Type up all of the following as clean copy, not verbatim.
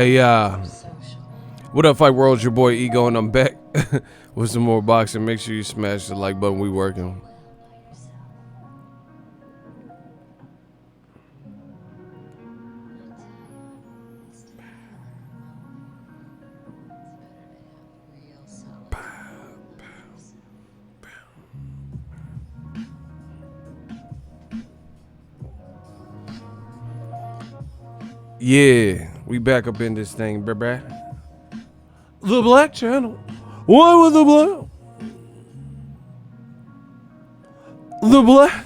Hey, what up, Fight World? It's your boy Ego, and I'm back with some more boxing. Make sure you smash the like button. We working. Yeah, we back up in this thing, bruh. The Black Channel. What with the Black? The Black.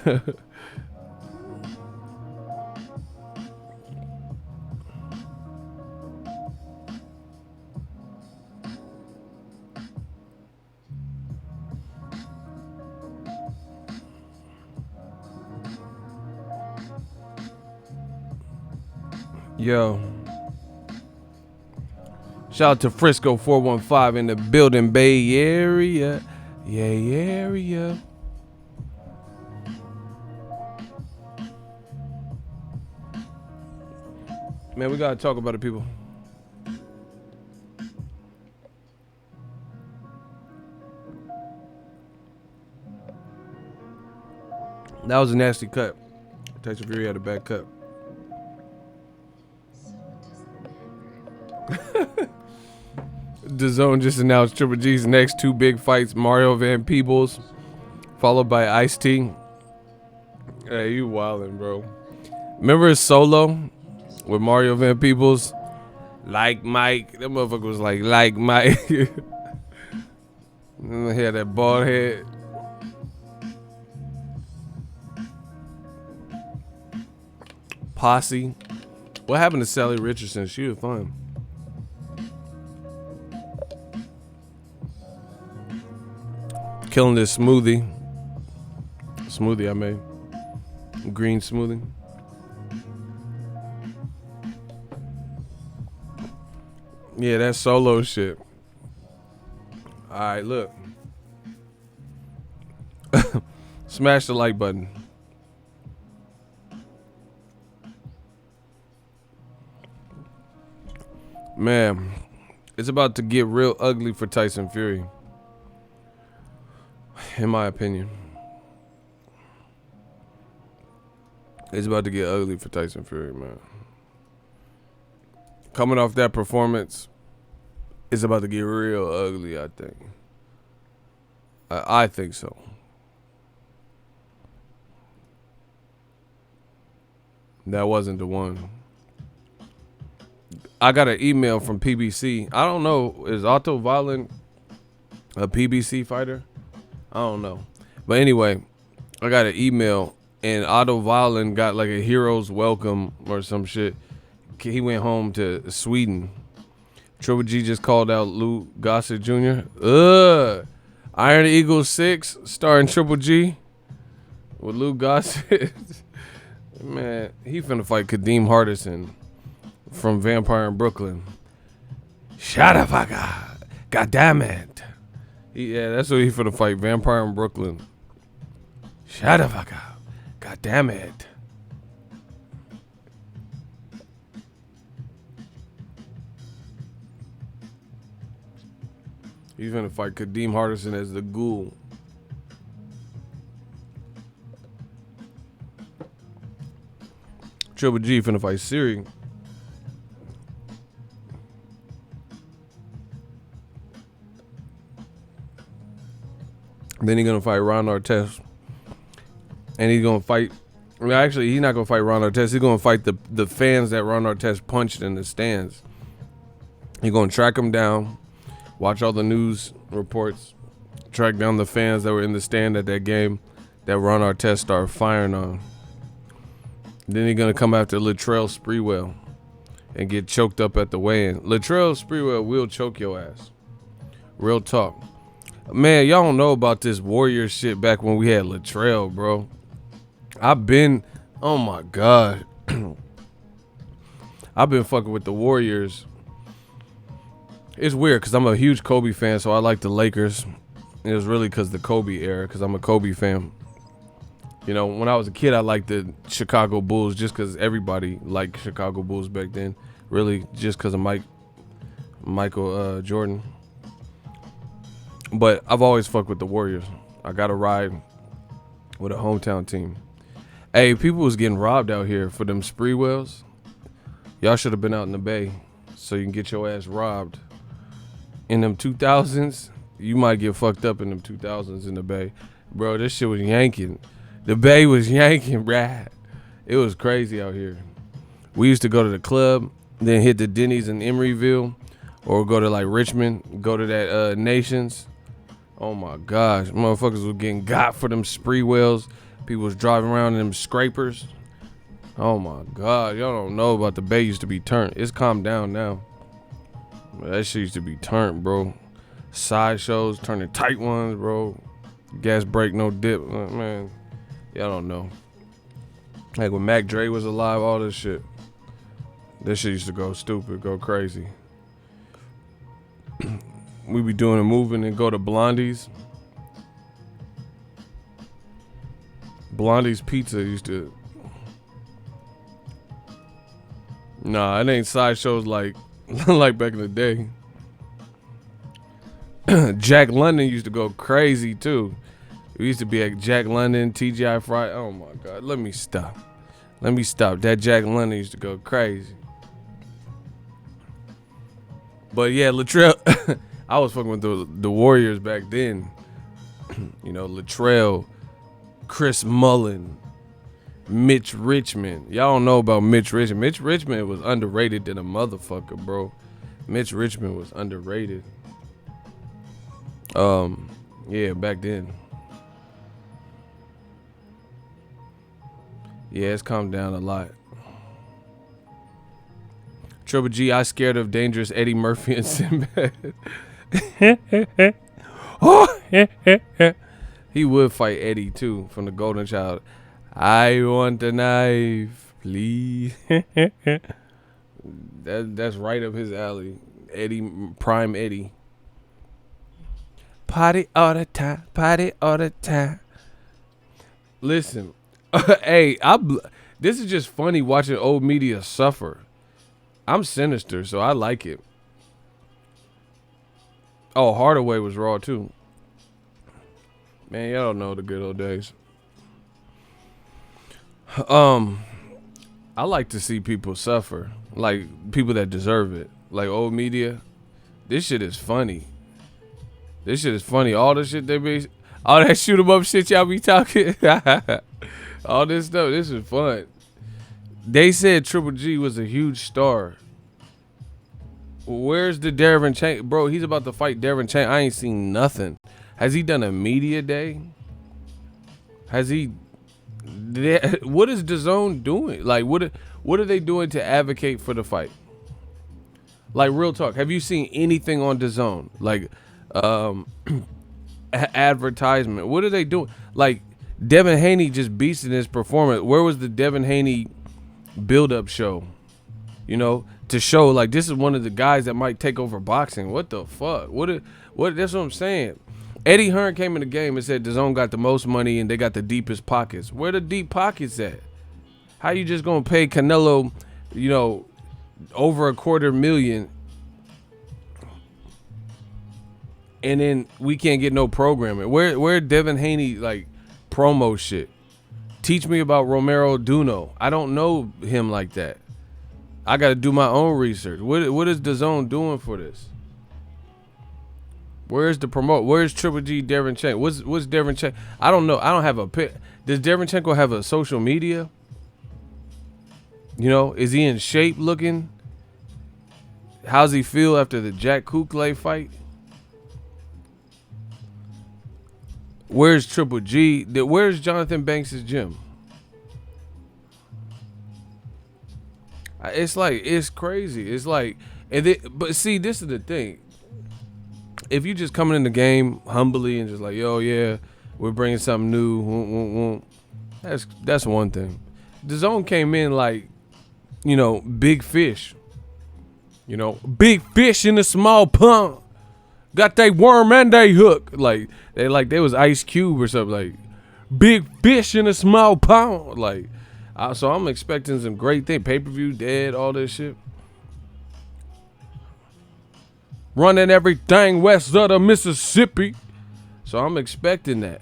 Yo. Shout out to Frisco 415 in the building, Bay Area. Yeah, area. Man, we gotta talk about it, people. That was a nasty cut. Tyson Fury had a bad cut. DAZN just announced Triple G's next two big fights: Mario Van Peebles, followed by Ice-T. Hey, you wildin', bro. Remember his solo with Mario Van Peebles? Like Mike. That motherfucker was like Mike. He had that bald head. Posse. What happened to Sally Richardson? She was fun. Killing this smoothie I made. Green smoothie. Yeah, that solo shit. Alright, look. Smash the like button. Man, it's about to get real ugly for Tyson Fury. In my opinion. It's about to get ugly for Tyson Fury, man. Coming off that performance, it's about to get real ugly, I think. I think so. That wasn't the one. I got an email from PBC. I don't know. Is Otto Valen a PBC fighter? I don't know. But anyway, I got an email, and Otto Valen got like a hero's welcome or some shit. He went home to Sweden. Triple G just called out Lou Gossett Jr. Iron Eagle 6 starring Triple G with Lou Gossett. Man, he finna fight Kadeem Hardison from Vampire in Brooklyn. Shut the fuck up. God damn it. Yeah, that's what he finna fight. Vampire in Brooklyn. Shut the fuck up. God damn it. He's gonna fight Kadeem Hardison as the Ghoul. Triple G finna fight Siri. Then he's gonna fight Ron Artest. And he's gonna fight. Well, actually, he's not gonna fight Ron Artest. He's gonna fight the fans that Ron Artest punched in the stands. He's gonna track them down. Watch all the news reports. Track down the fans that were in the stand at that game that Ron Artest started firing on. Then he's going to come after Latrell Sprewell and get choked up at the weigh-in. Latrell Sprewell will choke your ass. Real talk. Man, y'all don't know about this Warrior shit back when we had Latrell, bro. Oh my God. I've been fucking with the Warriors. It's weird because I'm a huge Kobe fan, so I like the Lakers. It was really because the Kobe era, because I'm a Kobe fan. You know, when I was a kid, I liked the Chicago Bulls just because everybody liked Chicago Bulls back then. really, just because of Michael Jordan. But I've always fucked with the Warriors. I got to ride with a hometown team. Hey, people was getting robbed out here for them spree wells. Y'all should have been out in the Bay so you can get your ass robbed. In them 2000s, you might get fucked up in them 2000s in the Bay. Bro, this shit was yanking. The Bay was yanking, bruh. It was crazy out here. We used to go to the club, then hit the Denny's in Emeryville, or go to like Richmond, go to that Nations. Oh my gosh, motherfuckers was getting got for them spree wells. People was driving around in them scrapers. Oh my God, y'all don't know about the Bay used to be turned. It's calmed down now. That shit used to be turned, bro. Side shows, turning tight ones, bro. Gas brake, no dip, man. Y'all don't know. Like when Mac Dre was alive, all this shit. This shit used to go stupid, go crazy. We be doing a moving and go to Blondie's. Blondie's Pizza used to. Nah, it ain't sideshows like like back in the day. Jack London used to go crazy too. We used to be at Jack London, TGI Friday. Oh my God, let me stop. That Jack London used to go crazy. But yeah, Latrell, I was fucking with the Warriors back then. You know, Latrell, Chris Mullin, Mitch Richmond. Y'all don't know about Mitch Richmond. Mitch Richmond was underrated than a motherfucker, bro. Mitch Richmond was underrated. Yeah, back then. Yeah, it's calmed down a lot. Triple G, I scared of dangerous Eddie Murphy and Sinbad. He would fight Eddie too from the Golden Child. I want a knife, please. That's right up his alley. Eddie, prime Eddie. Party all the time. Listen, hey, this is just funny watching old media suffer. I'm sinister, so I like it. Oh, Hardaway was raw too. Man, y'all don't know the good old days. I like to see people suffer, like people that deserve it. Like old media, this shit is funny. All the shit all that shoot 'em up shit y'all be talking. All this stuff, this is fun. They said Triple G was a huge star. Where's the Devin Chain? Bro, he's about to fight Devin Chain. I ain't seen nothing. Has he done a media day? Has he? What is DAZN doing? Like, what are they doing to advocate for the fight? Like, real talk. Have you seen anything on DAZN? Like, advertisement. What are they doing? Like, Devin Haney just beasting his performance. Where was the Devin Haney build-up show? You know, to show like this is one of the guys that might take over boxing. What the fuck? What? That's what I'm saying. Eddie Hearn came in the game and said DAZN got the most money and they got the deepest pockets. Where the deep pockets at? How you just gonna pay Canelo, you know, over $250,000, and then we can't get no programming? Where Devin Haney like promo shit? Teach me about Romero Duno. I don't know him like that. I got to do my own research. What is DAZN doing for this? Where's the promote? Where's Triple G Derenchenko? What's Derenchenko? I don't know. I don't have a pic. Does Derenchenko have a social media? You know, is he in shape looking? How's he feel after the Jack Kukle fight? Where's Triple G? Where's Jonathan Banks' gym? It's like, it's crazy. It's like, but see, this is the thing. If you just coming in the game humbly and just like, yo, yeah, we're bringing something new, that's one thing. DAZN came in like, you know, big fish. You know, big fish in a small pond. Got they worm and they hook. Like they was Ice Cube or something. Like, big fish in a small pond. Like, so I'm expecting some great thing. Pay-per-view dead, all this shit. running everything west of the Mississippi. So I'm expecting that.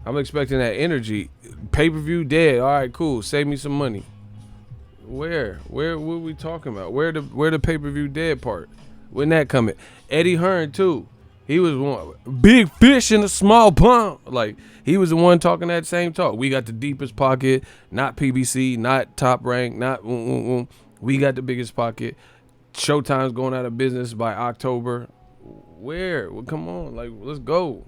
I'm expecting that energy. Pay-per-view dead. All right, cool. Save me some money. Where? What are we talking about? Where the pay-per-view dead part? When that coming? Eddie Hearn too. He was one big fish in a small pond. Like, he was the one talking that same talk. We got the deepest pocket, not PBC, not Top Rank, not we got the biggest pocket. Showtime's going out of business by October. Where? Well, come on, like, let's go.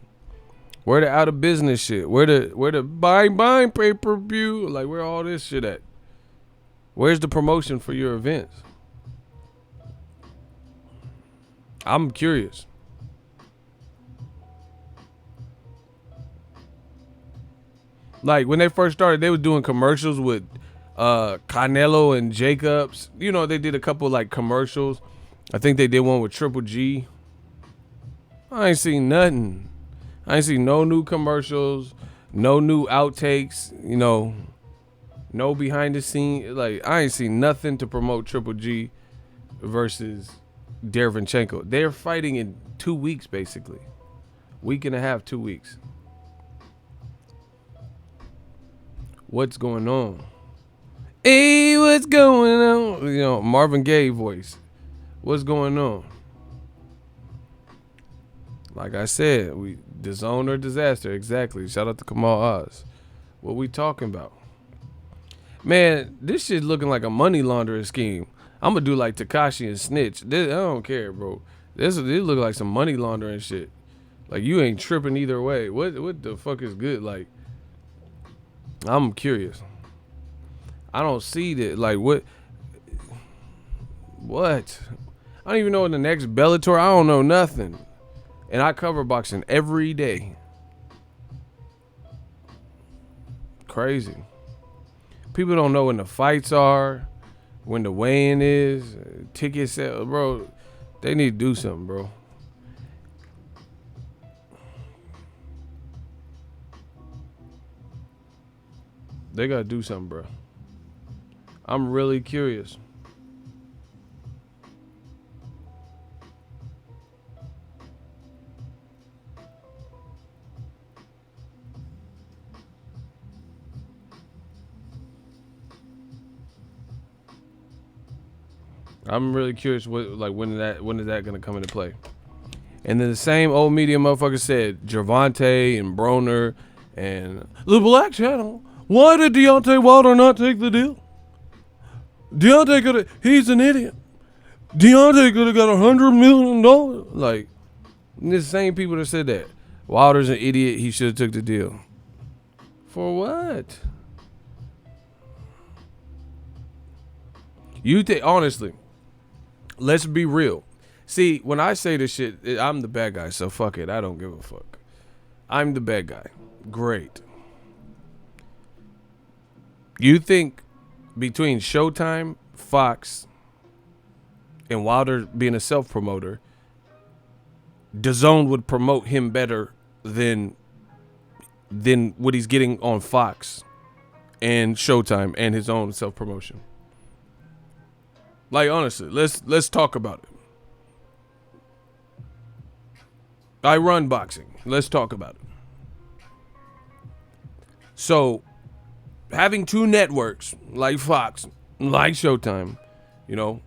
Where the out of business shit? Where the buy pay-per-view? Like, where all this shit at? Where's the promotion for your events? I'm curious. Like, when they first started, they was doing commercials with Canelo and Jacobs. You know, they did a couple like commercials. I think they did one with Triple G. I ain't seen nothing. I ain't seen no new commercials, no new outtakes, you know, no behind the scene. Like, I ain't seen nothing to promote Triple G versus Derevyanchenko. They're fighting in 2 weeks, basically. Week and a half, 2 weeks. What's going on? Hey, what's going on? You know, Marvin Gaye voice. What's going on? Like I said, we DAZN or disaster. Exactly. Shout out to Kamal Oz. What we talking about? Man, this shit looking like a money laundering scheme. I'm gonna do like Tekashi and Snitch. I don't care, bro. This look like some money laundering shit. Like, you ain't tripping either way. What the fuck is good? Like, I'm curious. I don't see that. Like, what? I don't even know in the next Bellator. I don't know nothing. And I cover boxing every day. Crazy. People don't know when the fights are, when the weigh-in is, ticket sale. Bro, they need to do something, bro. They got to do something, bro. I'm really curious. I'm really curious when is that gonna come into play? And then the same old media motherfucker said Gervonta and Broner and the Black Channel. Why did Deontay Wilder not take the deal? He's an idiot. Deontay could have got $100 million. Like, the same people that said that. Wilder's an idiot. He should have took the deal. For what? You think, honestly, let's be real. See, when I say this shit, I'm the bad guy, so fuck it. I don't give a fuck. I'm the bad guy. Great. You think between Showtime, Fox, and Wilder being a self-promoter, DAZN would promote him better than what he's getting on Fox and Showtime and his own self-promotion? Like, honestly, let's talk about it. I run boxing. Let's talk about it. So, having two networks like Fox, like Showtime, you know,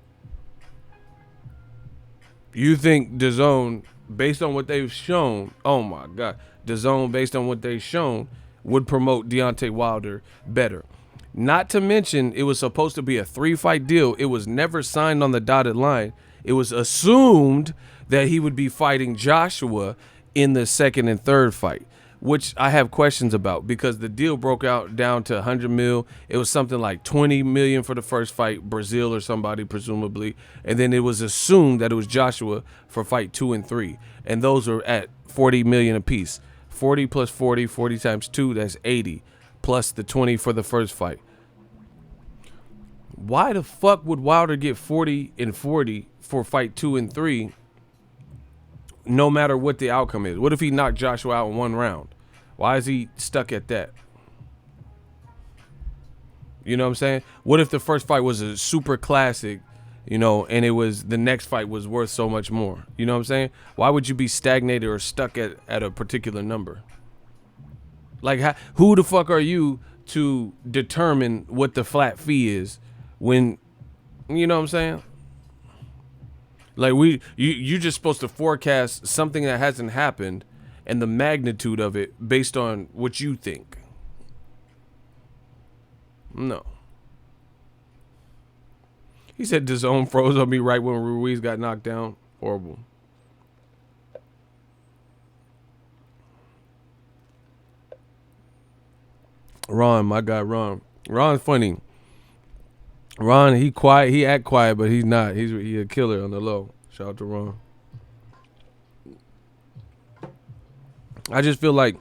you think DAZN, based on what they've shown, oh my God, DAZN, based on what they've shown, would promote Deontay Wilder better. Not to mention, it was supposed to be a 3-fight deal. It was never signed on the dotted line. It was assumed that he would be fighting Joshua in the second and third fight, which I have questions about because the deal broke out down to 100 mil. It was something like 20 million for the first fight, Brazil or somebody presumably, and then it was assumed that it was Joshua for fight 2 and 3, and those are at 40 million apiece. 40 plus 40, 40 times 2, that's 80, plus the 20 for the first fight. Why the fuck would Wilder get 40 and 40 for fight 2 and 3 no matter what the outcome is? What if he knocked Joshua out in one round? Why is he stuck at that? You know what I'm saying? What if the first fight was a super classic, you know, and it was the next fight was worth so much more. You know what I'm saying? Why would you be stagnated or stuck at a particular number? Like, who the fuck are you to determine what the flat fee is when, you know what I'm saying? Like, you just supposed to forecast something that hasn't happened and the magnitude of it based on what you think. No. He said DAZN froze on me right when Ruiz got knocked down. Horrible. Ron, my guy Ron. Ron's funny. Ron, he quiet. He act quiet, but he's not. He a killer on the low. Shout out to Ron. I just feel like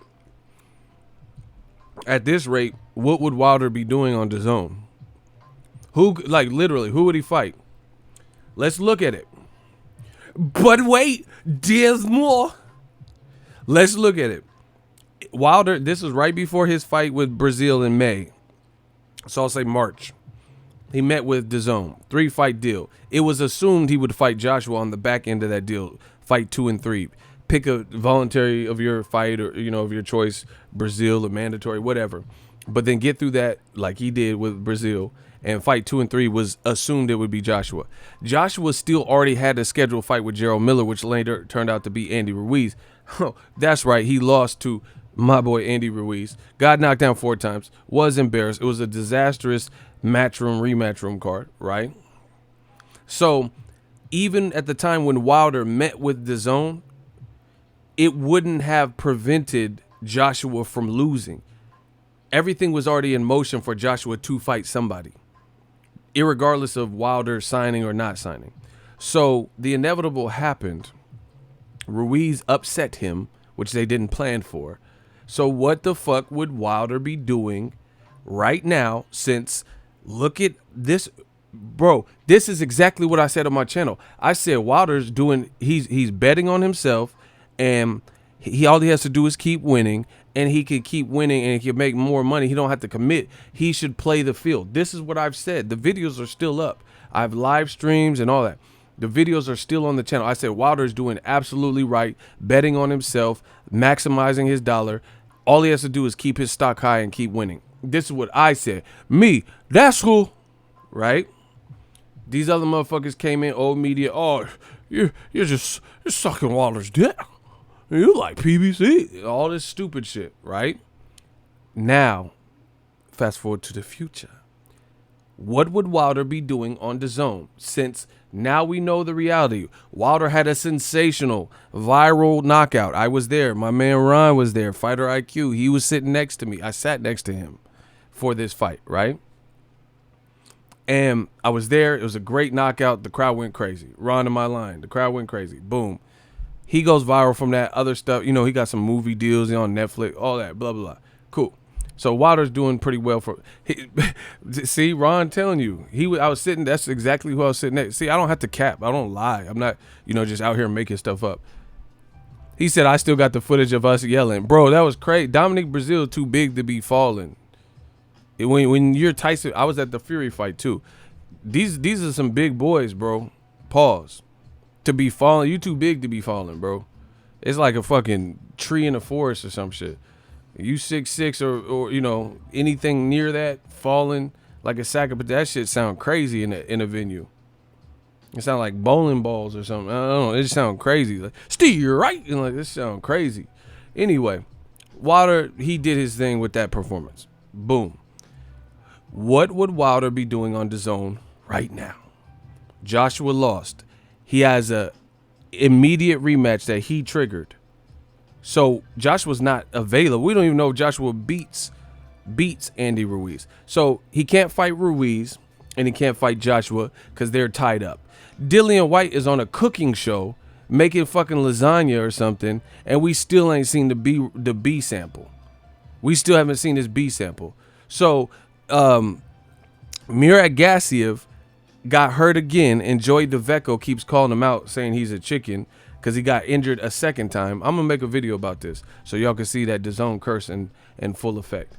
at this rate, what would Wilder be doing on DAZN? Who, like, literally, who would he fight? Let's look at it. But wait, there's more. Let's look at it. Wilder, this was right before his fight with Brazil in May. So I'll say March. He met with DAZN, 3-fight deal. It was assumed he would fight Joshua on the back end of that deal, fight 2 and 3. Pick a voluntary of your fight or, you know, of your choice, Brazil or mandatory, whatever. But then get through that like he did with Brazil, and fight 2 and 3 was assumed it would be Joshua. Joshua still already had a scheduled fight with Gerald Miller, which later turned out to be Andy Ruiz. That's right, he lost to my boy Andy Ruiz. Got knocked down 4 times, was embarrassed. It was a disastrous rematch room card, right? So even at the time when Wilder met with DAZN, it wouldn't have prevented Joshua from losing. Everything was already in motion for Joshua to fight somebody, irregardless of Wilder signing or not signing. So the inevitable happened. Ruiz upset him, which they didn't plan for. So what the fuck would Wilder be doing right now, since look at this, bro, this is exactly what I said on my channel. I said Wilder's doing, he's betting on himself, and he all he has to do is keep winning, and he could keep winning and he can make more money. He don't have to commit. He should play the field. This is what I've said. The videos are still up. I have live streams and all that. The videos are still on the channel. I said Wilder's doing absolutely right, betting on himself, maximizing his dollar. All he has to do is keep his stock high and keep winning. This is what I said. Me, that's cool, right? These other motherfuckers came in, old media. Oh, you're sucking Wilder's dick. You like PBC, all this stupid shit, right? Now, fast forward to the future. What would Wilder be doing on DAZN, since now we know the reality? Wilder had a sensational viral knockout. I was there. My man Ron was there. Fighter IQ. He was sitting next to me. I sat next to him for this fight, right? And I was there. It was a great knockout. The crowd went crazy. Ron in my line. The crowd went crazy. Boom. He goes viral from that other stuff. You know, he got some movie deals on Netflix, all that, blah, blah, blah. Cool. So Wilder's doing pretty well for. See, Ron telling you, I was sitting. That's exactly who I was sitting next. See, I don't have to cap. I don't lie. I'm not, just out here making stuff up. He said I still got the footage of us yelling, bro. That was crazy. Dominic Brazil too big to be falling. When you're Tyson, I was at the Fury fight too. These are some big boys, bro. Pause. To be falling, you too big to be falling, bro. It's like a fucking tree in the forest or some shit. You 6'6" or anything near that falling like a sack of, but that shit sound crazy in a venue. It sound like bowling balls or something. I don't know. It just sound crazy. Like, Steve, you're right. And like, this sound crazy. Anyway, Wilder, he did his thing with that performance. Boom. What would Wilder be doing on DAZN right now? Joshua lost. He has a immediate rematch that he triggered. So Joshua's not available. We don't even know if Joshua beats Andy Ruiz. So he can't fight Ruiz and he can't fight Joshua because they're tied up. Dillian White is on a cooking show making fucking lasagna or something, and we still ain't seen the B sample. We still haven't seen this B sample. So Murat Gassiev got hurt again, and Joey DeVecco keeps calling him out, saying he's a chicken because he got injured a second time. I'm going to make a video about this so y'all can see that DAZN curse in full effect.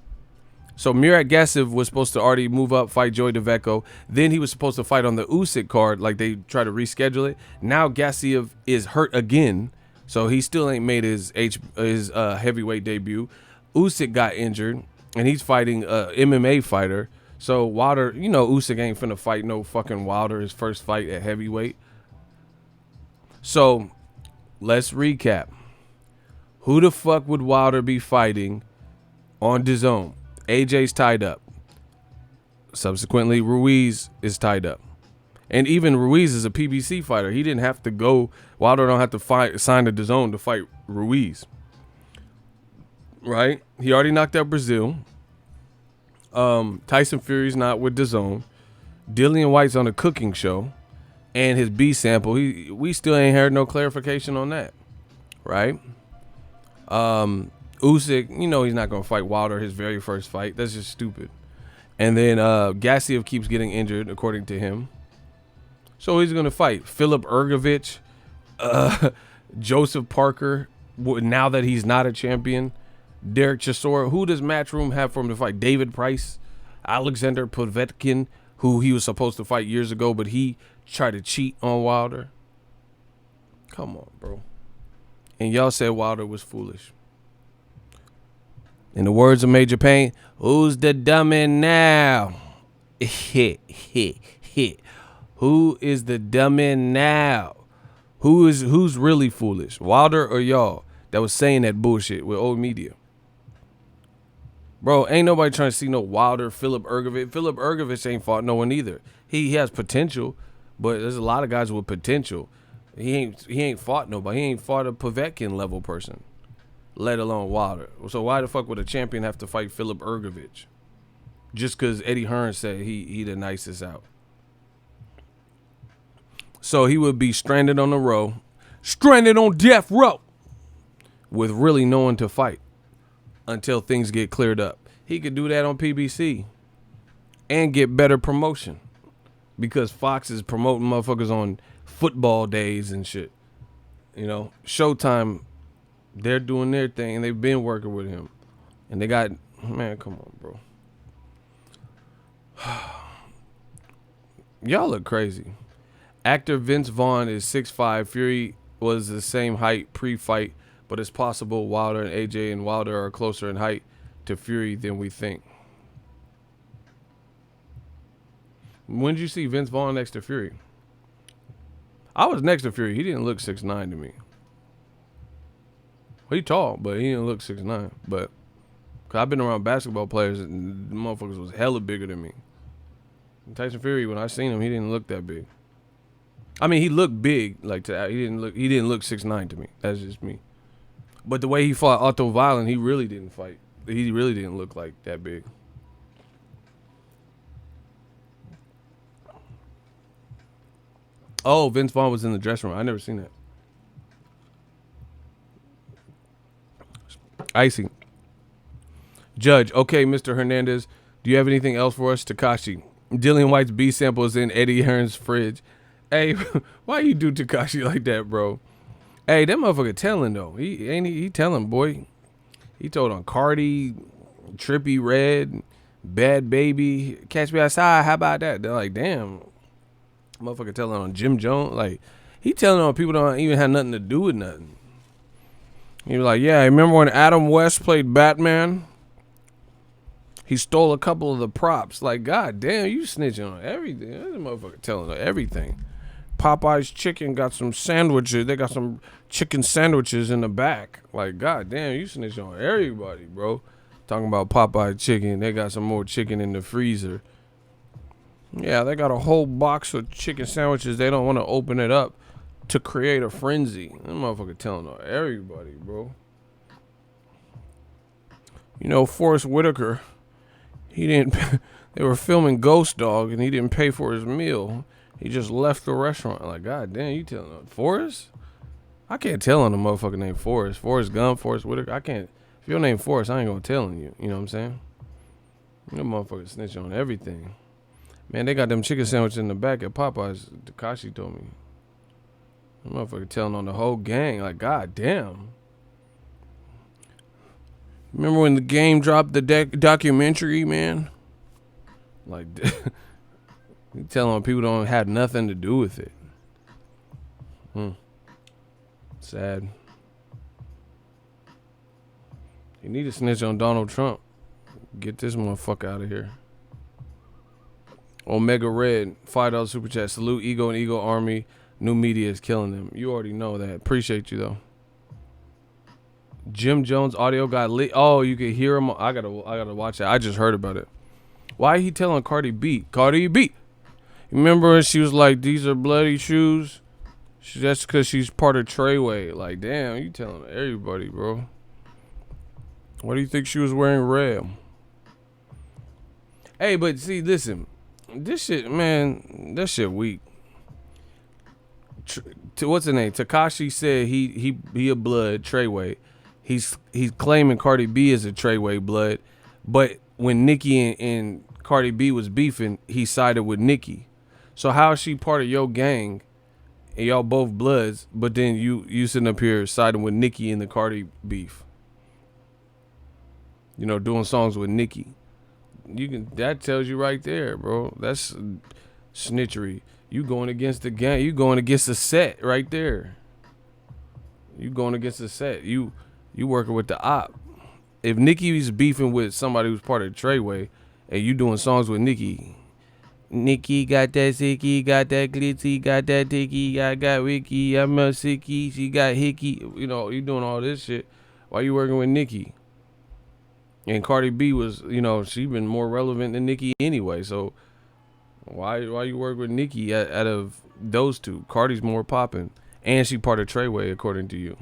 So Murat Gassiv was supposed to already move up, fight Joey DeVecco. Then he was supposed to fight on the Usyk card, like they try to reschedule it. Now Gassiv is hurt again, so he still ain't made his heavyweight debut. Usyk got injured, and he's fighting a MMA fighter. So Wilder, Usyk ain't finna fight no fucking Wilder his first fight at heavyweight. So let's recap. Who the fuck would Wilder be fighting on DAZN? AJ's tied up. Subsequently, Ruiz is tied up. And even Ruiz is a PBC fighter. He didn't have to go. Wilder don't have to sign the DAZN to fight Ruiz. Right? He already knocked out Brazil. Tyson Fury's not with DAZN. Dillian White's on a cooking show. And his B sample, we still ain't heard no clarification on that. Right? Usyk, he's not going to fight Wilder his very first fight. That's just stupid. And then Gassiev keeps getting injured, according to him. So he's going to fight Philip Ergovich, Joseph Parker, now that he's not a champion, Derek Chisora. Who does Matchroom have for him to fight? David Price, Alexander Povetkin, who he was supposed to fight years ago, but he tried to cheat on Wilder. Come on, bro. And y'all said Wilder was foolish. In the words of Major Payne, who's the dummy now? Who is the dummy now? Who's really foolish? Wilder or y'all that was saying that bullshit with old media? Bro, ain't nobody trying to see no Wilder, Philip Ergovich. Philip Ergovich ain't fought no one either. He has potential, but there's a lot of guys with potential. He ain't fought nobody. He ain't fought a Povetkin level person, let alone Wilder. So why the fuck would a champion have to fight Philip Ergovich? Just because Eddie Hearn said he the nicest out. So he would be stranded on the row, stranded on death row, with really no one to fight until things get cleared up. He could do that on PBC and get better promotion because Fox is promoting motherfuckers on football days and shit. Showtime, they're doing their thing and they've been working with him. And they got, man, come on, bro. Y'all look crazy. Actor Vince Vaughn is 6'5". Fury was the same height pre-fight, but it's possible Wilder and AJ and Wilder are closer in height to Fury than we think. When did you see Vince Vaughn next to Fury? I was next to Fury. He didn't look 6'9" to me. He tall, but he didn't look 6'9". But cause I've been around basketball players and the motherfuckers was hella bigger than me. And Tyson Fury, when I seen him, he didn't look that big. I mean, he looked big, he didn't look 6'9" to me. That's just me. But the way he fought Otto Violin, he really didn't fight. He really didn't look like that big. Oh, Vince Vaughn was in the dressing room. I never seen that. Icy. Judge, okay, Mr. Hernandez, do you have anything else for us? Takashi. Dillian White's B sample is in Eddie Hearn's fridge. Hey, why you do Takashi like that, bro? Hey, that motherfucker telling, though. He telling, boy. He told on Cardi, Trippie Redd, Bad Baby, Catch Me Outside. How about that? They're like, damn. Motherfucker telling on Jim Jones. Like, he telling on people don't even have nothing to do with nothing. He was like, yeah, remember when Adam West played Batman? He stole a couple of the props. Like, god damn, you snitching on everything. This motherfucker telling on everything. Popeye's Chicken got some sandwiches. They got some chicken sandwiches in the back. Like, god damn, you snitching on everybody, bro. Talking about Popeye Chicken. They got some more chicken in the freezer. Yeah, they got a whole box of chicken sandwiches. They don't want to open it up to create a frenzy. That motherfucker telling on everybody, bro. Forrest Whitaker, he didn't. They were filming Ghost Dog, and he didn't pay for his meal. He just left the restaurant. Like, god damn, you telling on Forrest? I can't tell on a motherfucker named Forrest. Forrest Gump, Forrest Whitaker. I can't. If your name Forrest, I ain't gonna tell on you. You know what I'm saying? That motherfucker snitch on everything. Man, they got them chicken sandwiches in the back at Popeyes. Takashi told me. That motherfucker telling on the whole gang. Like, god damn. Remember when the game dropped the documentary, man? Like, you telling people don't have nothing to do with it. Sad. You need to snitch on Donald Trump. Get this motherfucker out of here. Omega Red, $5 super chat. Salute Ego and Ego Army. New media is killing them. You already know that. Appreciate you though. Jim Jones audio got lit. Oh, you can hear him. I gotta watch that. I just heard about it. Why he telling Cardi B? Cardi B. Remember when she was like, "These are bloody shoes"? That's because she's part of Treyway. Like, damn, you telling everybody, bro. Why do you think she was wearing red? Hey, but see, listen, this shit, man, that shit weak. What's the name? Tekashi said he a blood Treyway. He's claiming Cardi B is a Treyway blood, but when Nicki and Cardi B was beefing, he sided with Nicki. So how is she part of your gang and y'all both bloods, but then you sitting up here siding with Nicki in the Cardi beef? You know, doing songs with Nicki. That tells you right there, bro. That's snitchery. You going against the gang. You going against the set right there. You going against the set. You working with the op. If Nicki's beefing with somebody who's part of Treyway and you doing songs with Nicki got that sicky, got that glitzy, got that ticky, I got Ricky, I'm a sicky, she got hickey. You know, you doing all this shit. Why you working with Nicki? And Cardi B was, you know, she been more relevant than Nicki anyway. So why you work with Nicki out of those two? Cardi's more popping, and she part of Treyway according to you.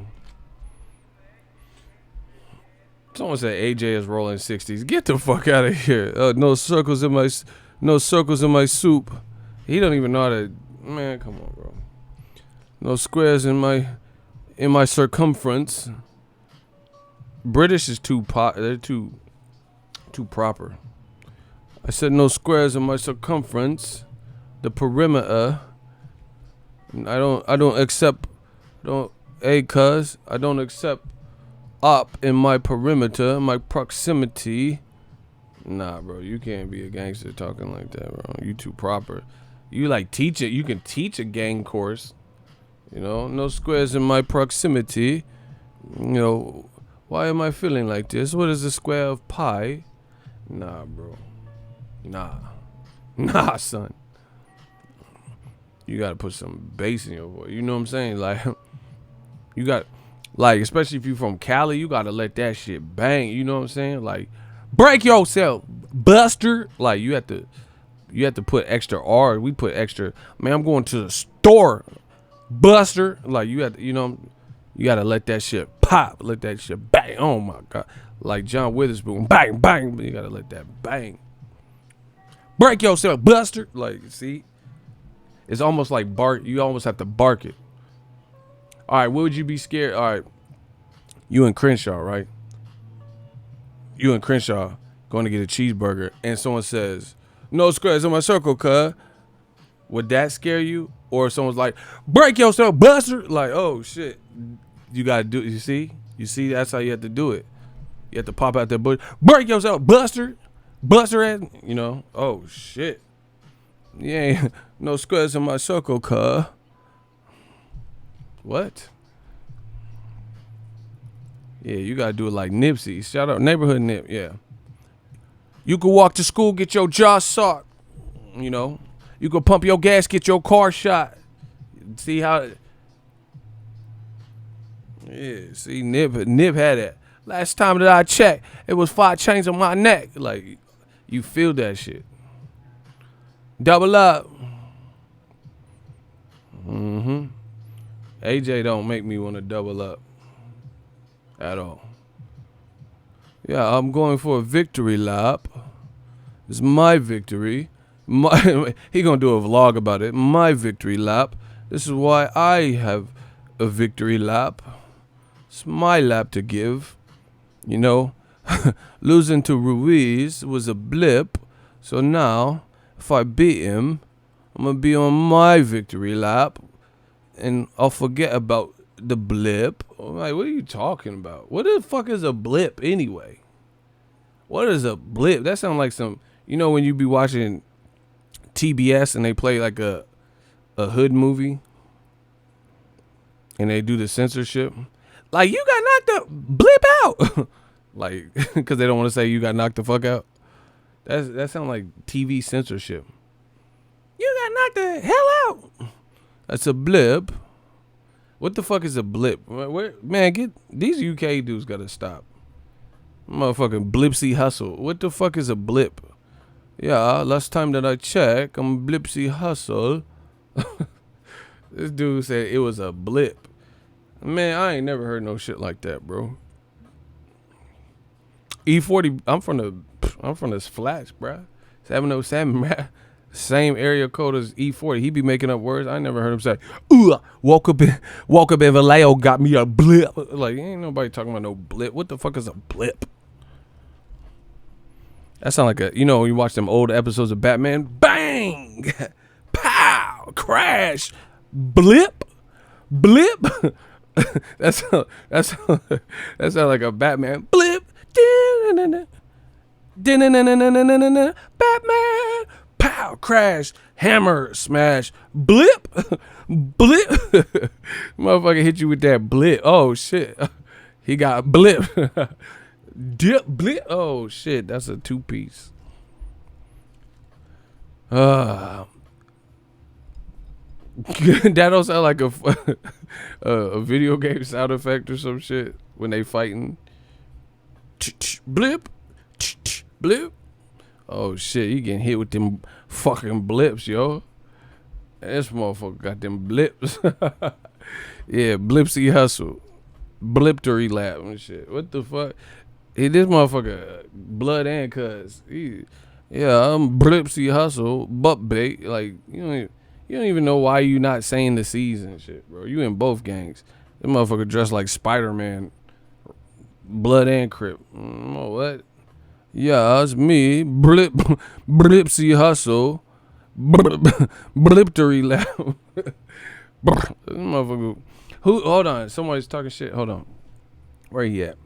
Someone said AJ is rolling 60s. Get the fuck out of here. No circles in my soup. He don't even know how to. Man, come on, bro. No squares in my circumference. British is they're too proper. I said no squares in my circumference. The perimeter. I don't accept up in my perimeter, my proximity. Nah, bro, you can't be a gangster talking like that, bro. You too proper. You like teach it. You can teach a gang course. You know, no squares in my proximity. You know, why am I feeling like this? What is the square of pi? Nah, bro. Nah, son. You gotta put some bass in your voice. You know what I'm saying? Like, you got, like, especially if you from Cali, you gotta let that shit bang. You know what I'm saying? Like, break yourself, Buster. Like, you have to put extra R. We put extra. Man, I'm going to the store, Buster. Like, you have to, you know, you gotta let that shit pop. Let that shit bang. Oh my God. Like John Witherspoon, bang, bang. But you gotta let that bang. Break yourself, Buster. Like, see, it's almost like bark. You almost have to bark it. All right, what would you be scared? All right, you and Crenshaw, right? You and Crenshaw going to get a cheeseburger, and someone says, "No squares in my circle, cuz." Would that scare you? Or if someone's like, "Break yourself, Buster." Like, oh shit, you gotta do. You see, that's how you have to do it. You have to pop out that bush. Break yourself, Buster. Buster at, you know. Oh shit. Yeah, no squares in my circle, cuz. What? Yeah, you gotta do it like Nipsey. Shout out Neighborhood Nip. Yeah. You can walk to school, get your jaw socked. You know. You can pump your gas, get your car shot. See how? Yeah. See, Nip had it. Last time that I checked, it was 5 chains on my neck. Like, you feel that shit. Double up. AJ don't make me want to double up at all. Yeah, I'm going for a victory lap. It's my victory. He gonna do a vlog about it. My victory lap. This is why I have a victory lap. It's my lap to give. You know, losing to Ruiz was a blip. So now, if I beat him, I'm gonna be on my victory lap, and I'll forget about the blip. I'm like, what are you talking about? What the fuck is a blip anyway? What is a blip? That sounds like some, when you be watching TBS and they play like a hood movie and they do the censorship. Like, you got knocked the blip out. Like, because they don't want to say you got knocked the fuck out. That sounds like TV censorship. You got knocked the hell out. That's a blip. What the fuck is a blip? Man, these UK dudes gotta stop. Motherfucking blipsy hustle. What the fuck is a blip? Yeah, last time that I checked, I'm blipsy hustle. This dude said it was a blip. Man, I ain't never heard no shit like that, bro. E40, I'm from the flats, bro. 707, man. Same area code as E40. He be making up words. I never heard him say, "Ooh, woke up in Vallejo, got me a blip." Like, ain't nobody talking about no blip. What the fuck is a blip? That sound like when you watch them old episodes of Batman. Bang, pow, crash, blip, blip. That sound like a Batman blip. Batman. Pow, crash, hammer, smash, blip, blip. Motherfucker hit you with that blip. Oh, shit. He got blip. Dip, blip. Oh, shit. That's a 2-piece. That don't sound like a video game sound effect or some shit when they fighting. Blip, blip. Oh shit, you getting hit with them fucking blips, yo. This motherfucker got them blips. Yeah, blipsy hustle. Bliptory lap and shit. What the fuck? Hey, this motherfucker blood and cuz. Yeah, I'm blipsy hustle, butt bait. Like, you don't even know why you not saying the C's and shit, bro. You in both gangs. This motherfucker dressed like Spider-Man. Blood and Crip. What? Yeah, it's me, blipsy hustle, bliptory lap. Motherfucker. Hold on, somebody's talking shit. Hold on. Where he at?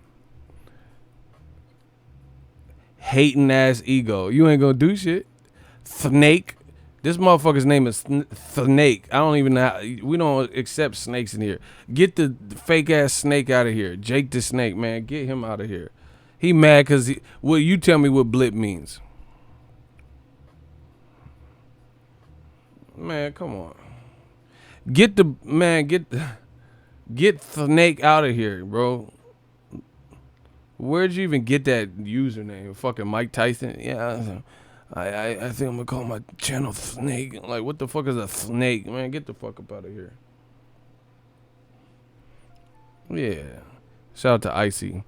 Hating ass ego. You ain't gonna do shit. Snake. This motherfucker's name is Snake. I don't even know. We don't accept snakes in here. Get the fake ass snake out of here. Jake the Snake, man. Get him out of here. He mad because you tell me what blip means. Man, come on. Get the snake out of here, bro. Where'd you even get that username? Fucking Mike Tyson? Yeah, I think I'm gonna call my channel Snake. Like, what the fuck is a snake? Man, get the fuck up out of here. Yeah. Shout out to Icy.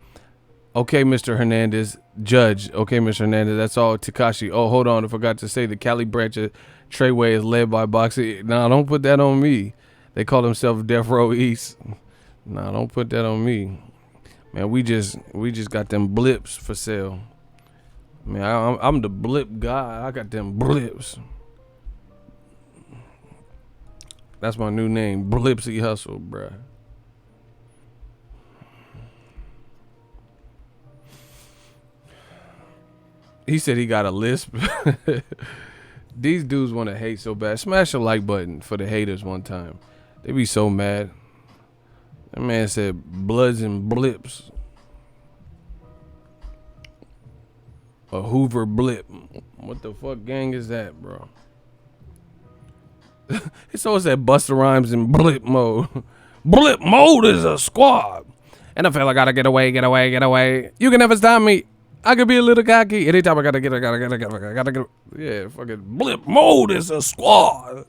Okay, Mr. Hernandez. Judge. Okay, Mr. Hernandez. That's all. Takashi. Oh, hold on. I forgot to say the Cali branch of Treyway is led by Boxing. Nah, don't put that on me. They call themselves Death Row East. Nah, don't put that on me. Man, we just got them blips for sale. Man, I'm the blip guy. I got them blips. That's my new name. Blipsy Hustle, bruh. He said he got a lisp. These dudes want to hate so bad. Smash the like button for the haters one time. They be so mad. That man said bloods and blips. A Hoover blip. What the fuck gang is that, bro? It's always that Busta Rhymes in blip mode. Blip mode is a squad. And I feel like I gotta get away. You can never stop me. I could be a little cocky. Anytime I gotta get. Yeah, fucking blip mode is a squad.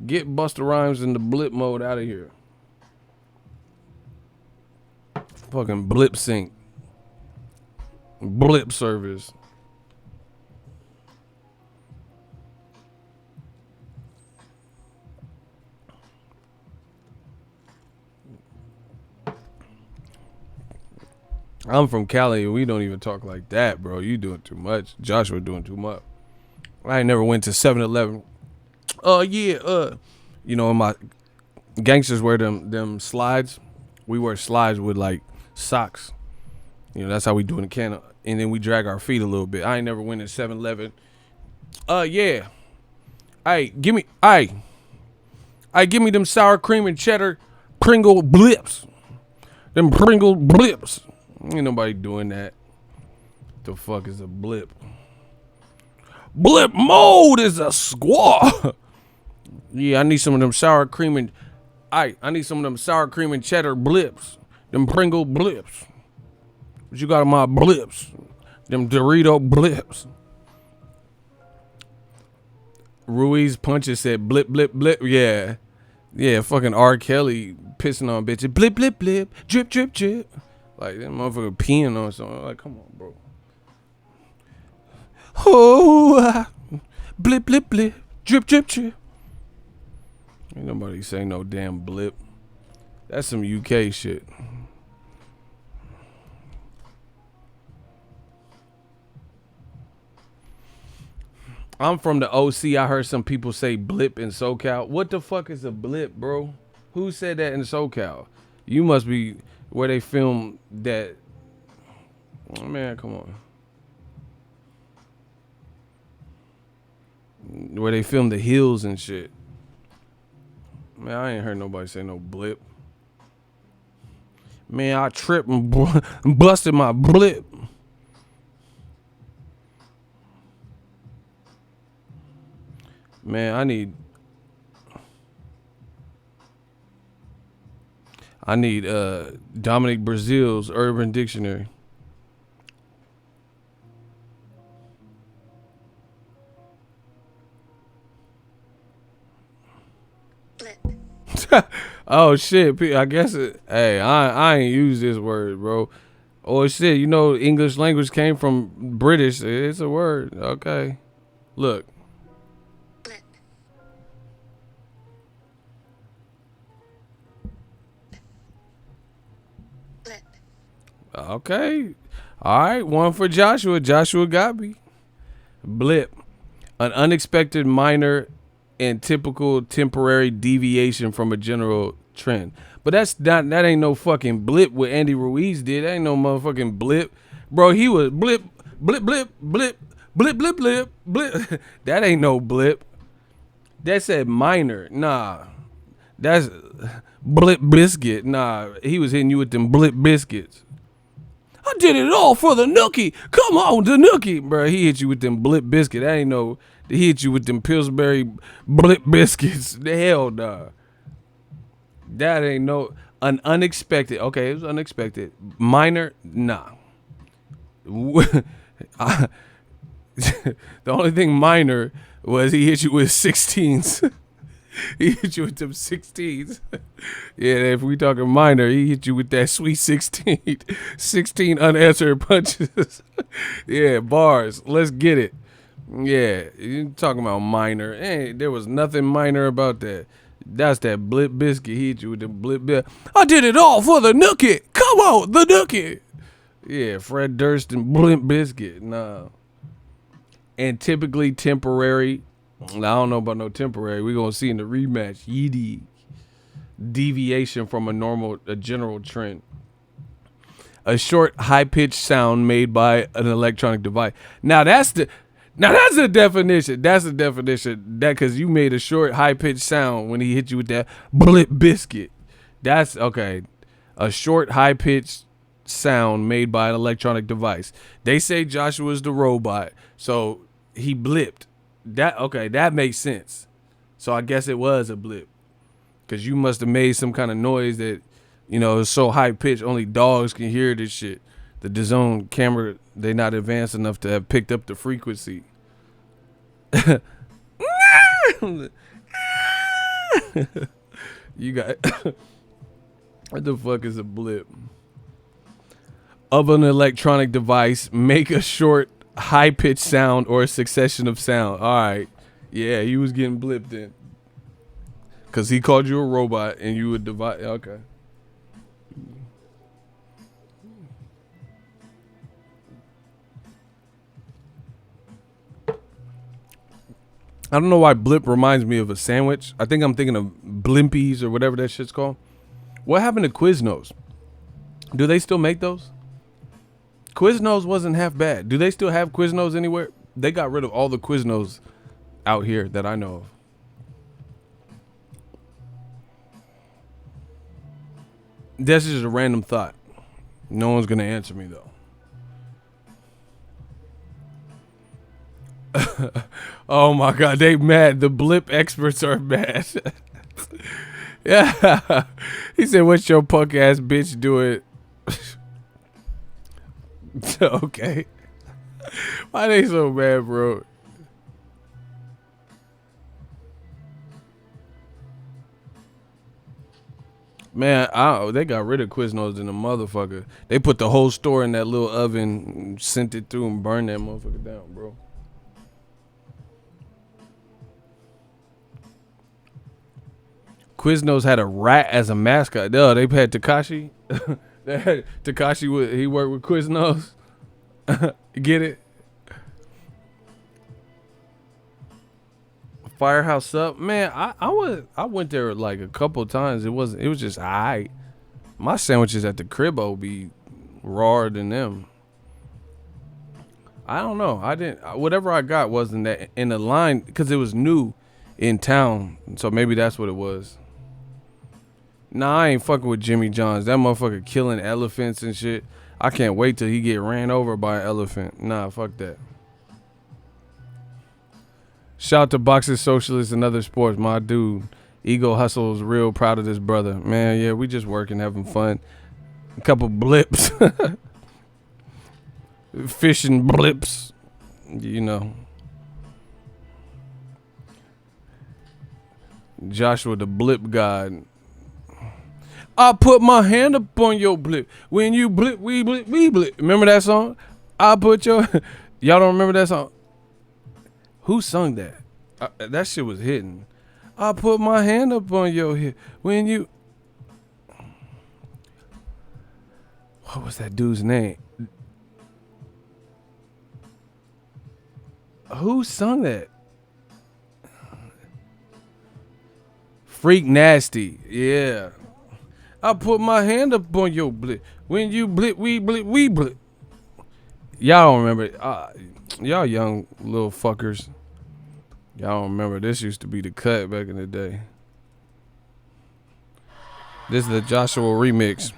Get Busta Rhymes in the blip mode out of here. Fucking blip sync. Blip service. I'm from Cali and we don't even talk like that, bro. You doing too much. Joshua doing too much. I ain't never went to 7-Eleven. You know, my gangsters wear them slides. We wear slides with like socks. You know, that's how we do it in Canada. And then we drag our feet a little bit. I ain't never went in 7-Eleven. Yeah. Give me them sour cream and cheddar Pringle blips. Them Pringle blips. Ain't nobody doing that. The fuck is a blip? Blip mode is a squaw. Yeah, I need some of them sour cream and I need some of them sour cream and cheddar blips. Them Pringle blips. What you got in my blips? Them Dorito blips. Ruiz Punches said blip blip blip. Yeah. Yeah, fucking R. Kelly pissing on bitches. Blip blip blip. Drip drip drip. Like that motherfucker peeing on something. Like, come on, bro. Oh, blip blip blip. Drip drip drip. Ain't nobody say no damn blip. That's some UK shit. I'm from the OC. I heard some people say blip in SoCal. What the fuck is a blip, bro? Who said that in SoCal? You must be where they filmed that. Oh, man, come on. Where they filmed the hills and shit. Man, I ain't heard nobody say no blip. Man, I tripped and busted my blip. Man, I need Dominic Brazil's Urban Dictionary. Oh shit, I guess it. Hey, I ain't use this word, bro. Oh shit, you know English language came from British. It's a word. Okay. Look. Okay. All right, one for Joshua. Joshua got me. Blip. An unexpected, minor, and typical temporary deviation from a general trend. But that ain't no fucking blip what Andy Ruiz did. That ain't no motherfucking blip. Bro, he was blip, blip, blip, blip, blip, blip, blip, blip. That ain't no blip. That said minor. Nah. That's blip biscuit. Nah, he was hitting you with them blip biscuits. I did it all for the nookie. Come on, the nookie. Bro, he hit you with them blip biscuit. That ain't no, he hit you with them Pillsbury blip biscuits. The hell, nah. That ain't no, an unexpected. Okay, it was unexpected. Minor, nah. The only thing minor was he hit you with 16s. He hit you with them 16s. Yeah, if we talking minor, he hit you with that sweet 16. 16 unanswered punches. Yeah, bars. Let's get it. Yeah, you talking about minor. Hey, there was nothing minor about that. That's that blip biscuit. He hit you with the blip biscuit. I did it all for the nookie. Come on, the nookie. Yeah, Fred Durst and blip biscuit. Nah. And typically temporary. I don't know about no temporary. We're going to see in the rematch. Yeedy. Deviation from a general trend. A short, high-pitched sound made by an electronic device. Now that's a definition. That's a definition. That because you made a short, high-pitched sound when he hit you with that blip biscuit. That's okay. A short, high-pitched sound made by an electronic device. They say Joshua's the robot, so he blipped. That makes sense. So I guess it was a blip. Cause you must have made some kind of noise that, you know, is so high pitched only dogs can hear this shit. The DAZN camera, they not advanced enough to have picked up the frequency. You got what the fuck is a blip? Of an electronic device, make a short, high-pitched sound or a succession of sound. All right. Yeah, you was getting blipped in. Because he called you a robot and you would divide. Okay. I don't know why blip reminds me of a sandwich. I think I'm thinking of Blimpies or whatever that shit's called. What happened to Quiznos? Do they still make those? Quiznos wasn't half bad. Do they still have Quiznos anywhere? They got rid of all the Quiznos out here that I know of. That's just a random thought. No one's gonna answer me though. Oh my god, they mad. The blip experts are mad. Yeah. He said, "What's your punk ass bitch doing?" Okay. Why they so mad, bro? Man, they got rid of Quiznos in the motherfucker. They put the whole store in that little oven, sent it through, and burned that motherfucker down, bro. Quiznos had a rat as a mascot. Duh, they had Takashi. They had Takashi. He worked with Quiznos. Get it? Firehouse Up, man. I went there like a couple times. It was just alright. My sandwiches at the cribbo be rawer than them. I don't know. I didn't. Whatever I got wasn't that in the line because it was new in town. So maybe that's what it was. Nah, I ain't fucking with Jimmy John's. That motherfucker killing elephants and shit. I can't wait till he get ran over by an elephant. Nah, fuck that. Shout out to Boxing Socialists and other sports, my dude. Ego Hustle is real proud of this brother. Man, yeah, we just working, having fun. A couple blips. Fishing blips. You know. Joshua the blip god. I put my hand up on your blip. When you blip, we blip, we blip. Remember that song? I put your... Y'all don't remember that song? Who sung that? That shit was hitting. I put my hand up on your hip. When you... What was that dude's name? Who sung that? Freak Nasty. Yeah. I put my hand up on your blip. When you blip, we blip, we blip. Y'all don't remember it. Y'all young little fuckers. Y'all don't remember. This used to be the cut back in the day. This is the Joshua remix.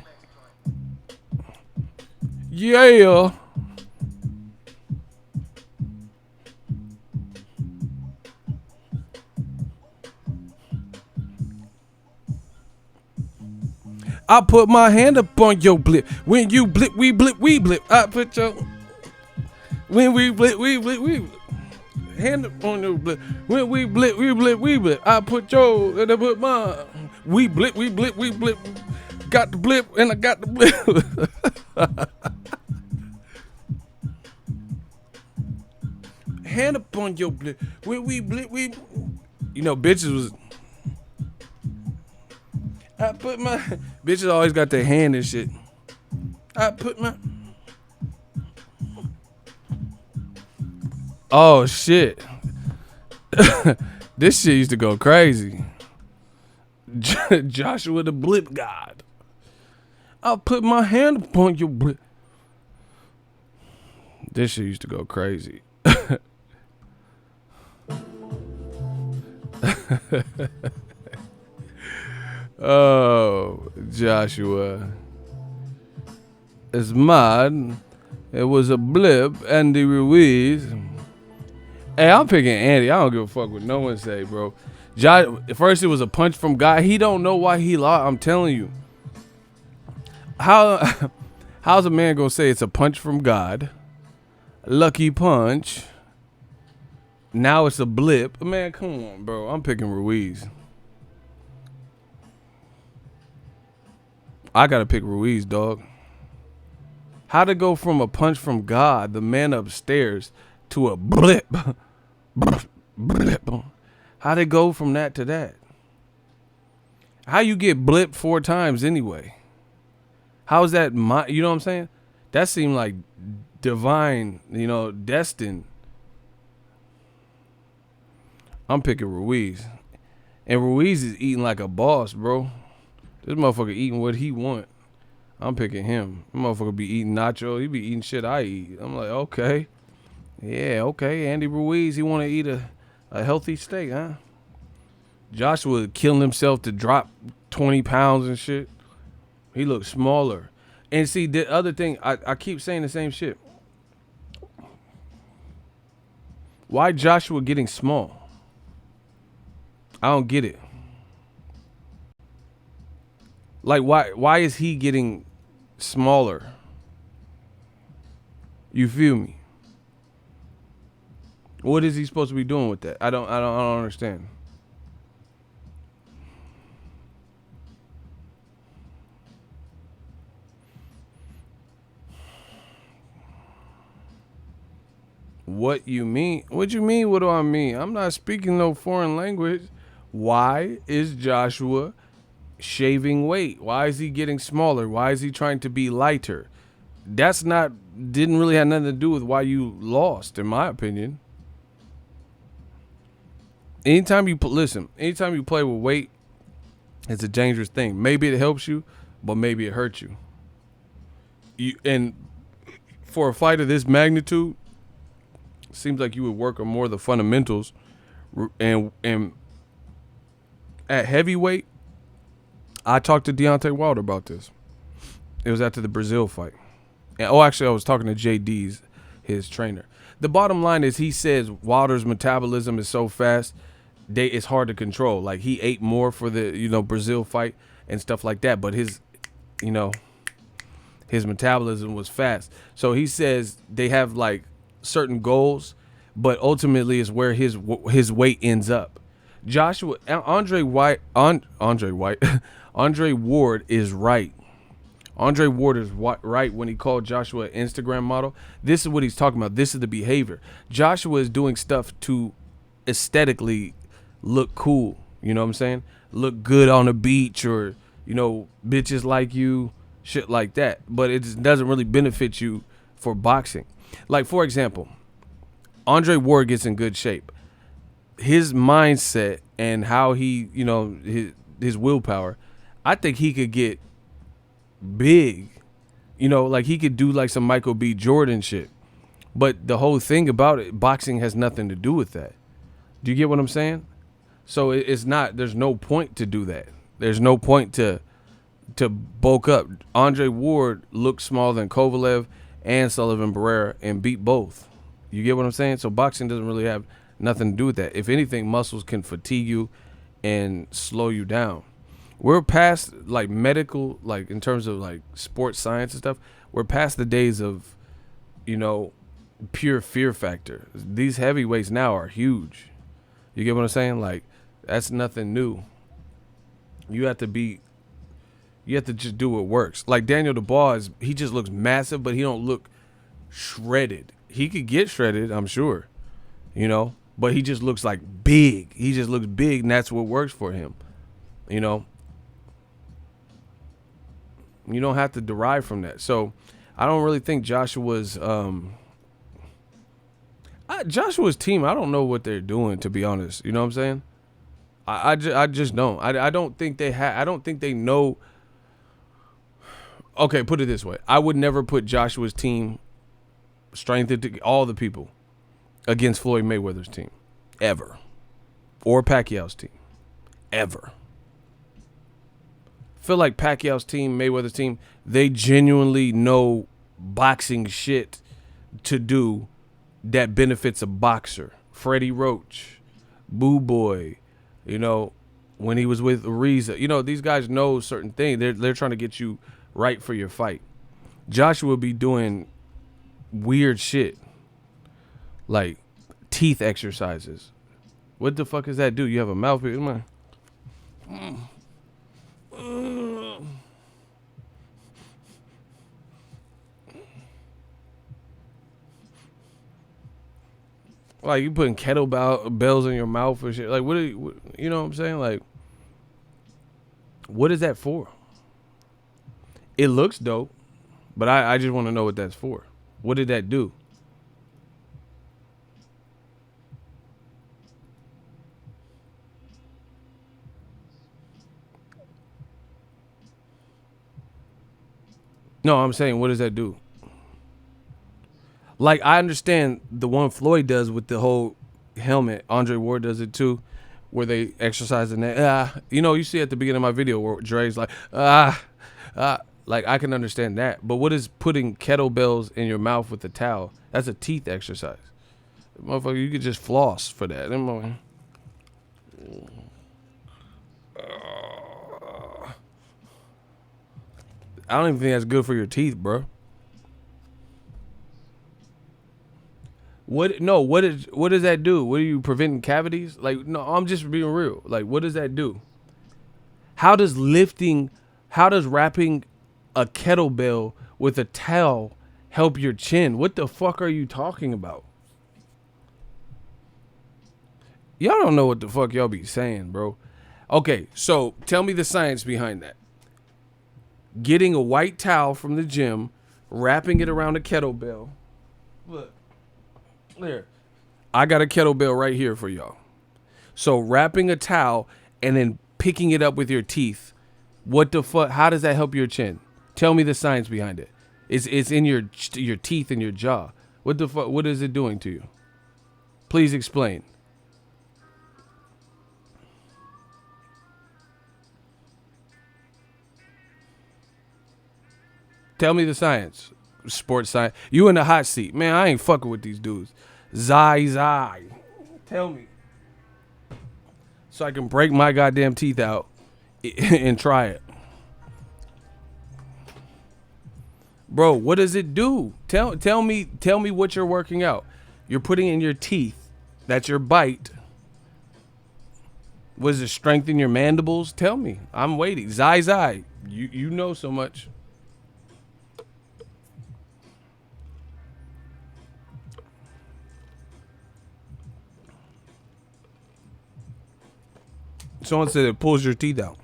Yeah. I put my hand up on your blip. When you blip, we blip, we blip. I put your... When we blip, we blip, we blip. Hand up on your blip. When we blip, we blip, we blip. I put your... And I put mine. We blip, we blip, we blip. Got the blip and I got the blip. Hand up on your blip. When we blip, we... You know, bitches was... I put my... Bitches always got their hand and shit. I put my... Oh, shit. This shit used to go crazy. Joshua the blip god. I put my hand upon your blip. This shit used to go crazy. Oh, Joshua. It's mad. It was a blip, Andy Ruiz. Hey, I'm picking Andy. I don't give a fuck what no one say, bro. First it was a punch from God. He don't know why he lost. I'm telling you. How's a man gonna say it's a punch from God? Lucky punch. Now it's a blip. Man, come on, bro. I'm picking Ruiz. I gotta pick Ruiz, dog. How'd it go from a punch from God, the man upstairs, to a blip? Blip. How'd it go from that to that? How you get blipped 4 times anyway? How's that? You know what I'm saying? That seemed like divine, you know, destined. I'm picking Ruiz. And Ruiz is eating like a boss, bro. This motherfucker eating what he want. I'm picking him. The motherfucker be eating nacho. He be eating shit I eat. I'm like, okay. Yeah, okay. Andy Ruiz, he want to eat a healthy steak, huh? Joshua killing himself to drop 20 pounds and shit. He looks smaller. And see, the other thing, I keep saying the same shit. Why Joshua getting small? I don't get it. Like, why is he getting smaller? You feel me? What is he supposed to be doing with that? I don't understand. What you mean? What you mean? What do I mean? I'm not speaking no foreign language. Why is Joshua shaving weight? Why is he getting smaller? Why is he trying to be lighter? That's not didn't really have nothing to do with why you lost, in my opinion. Anytime you play with weight, it's a dangerous thing. Maybe it helps you, but maybe it hurts you. And for a fight of this magnitude, seems like you would work on more of the fundamentals. And at heavyweight, I talked to Deontay Wilder about this. It was after the Brazil fight. Actually, I was talking to JD's, his trainer. The bottom line is he says Wilder's metabolism is so fast, it's hard to control. Like, he ate more for the Brazil fight and stuff like that, but his metabolism was fast. So he says they have like certain goals, but ultimately is where his weight ends up. Andre Ward is right. Andre Ward is right when he called Joshua an Instagram model. This is what he's talking about. This is the behavior. Joshua is doing stuff to aesthetically look cool. You know what I'm saying? Look good on the beach, or, bitches like you, shit like that. But it just doesn't really benefit you for boxing. Like, for example, Andre Ward gets in good shape. His mindset and how he, his willpower, I think he could get big. Like, he could do like some Michael B. Jordan shit. But the whole thing about it, boxing has nothing to do with that. Do you get what I'm saying? So it's not, there's no point to do that. There's no point to bulk up. Andre Ward looked smaller than Kovalev and Sullivan Barrera and beat both. You get what I'm saying? So boxing doesn't really have nothing to do with that. If anything, muscles can fatigue you and slow you down. We're past like medical, like in terms of like sports science and stuff, we're past the days of, pure fear factor. These heavyweights now are huge. You get what I'm saying? Like, that's nothing new. You have to just do what works. Like Daniel Dubois, he just looks massive, but he don't look shredded. He could get shredded, I'm sure, but he just looks like big. He just looks big, and that's what works for him. You don't have to derive from that. So I don't really think Joshua's team, I don't know what they're doing, to be honest. You know what I'm saying? I just don't. I don't think I don't think they know. Okay, put it this way. I would never put Joshua's team, strengthened, all the people, against Floyd Mayweather's team. Ever. Or Pacquiao's team. Ever. Feel like Pacquiao's team, Mayweather's team, they genuinely know boxing shit to do that benefits a boxer. Freddie Roach, Boo Boy, when he was with Ariza. These guys know certain things. They're trying to get you right for your fight. Joshua be doing weird shit, like teeth exercises. What the fuck does that do? You have a mouthpiece? Like, you putting kettlebells in your mouth or shit. Like, you know what I'm saying? Like, what is that for? It looks dope, but I just want to know what that's for. What did that do? No, I'm saying, what does that do? Like, I understand the one Floyd does with the whole helmet. Andre Ward does it too, where they exercise in that. You see at the beginning of my video where Dre's like, like, I can understand that. But what is putting kettlebells in your mouth with a towel? That's a teeth exercise. Motherfucker, you could just floss for that. I don't even think that's good for your teeth, bro. What does that do? What are you preventing cavities? Like, no, I'm just being real. Like, what does that do? How does wrapping a kettlebell with a towel help your chin? What the fuck are you talking about? Y'all don't know what the fuck y'all be saying, bro. Okay, so tell me the science behind that. Getting a white towel from the gym, wrapping it around a kettlebell. Look. There. I got a kettlebell right here for y'all. So wrapping a towel and then picking it up with your teeth. What the fuck? How does that help your chin? Tell me the science behind it. It's in your teeth and your jaw. What the fuck? What is it doing to you? Please explain. Tell me the science. Sports science. You in the hot seat. Man, I ain't fucking with these dudes. Zai. Tell me. So I can break my goddamn teeth out and try it. Bro, what does it do? Tell me what you're working out. You're putting in your teeth. That's your bite. Was it strengthen your mandibles? Tell me. I'm waiting. Zai. You know so much. Someone said it pulls your teeth out.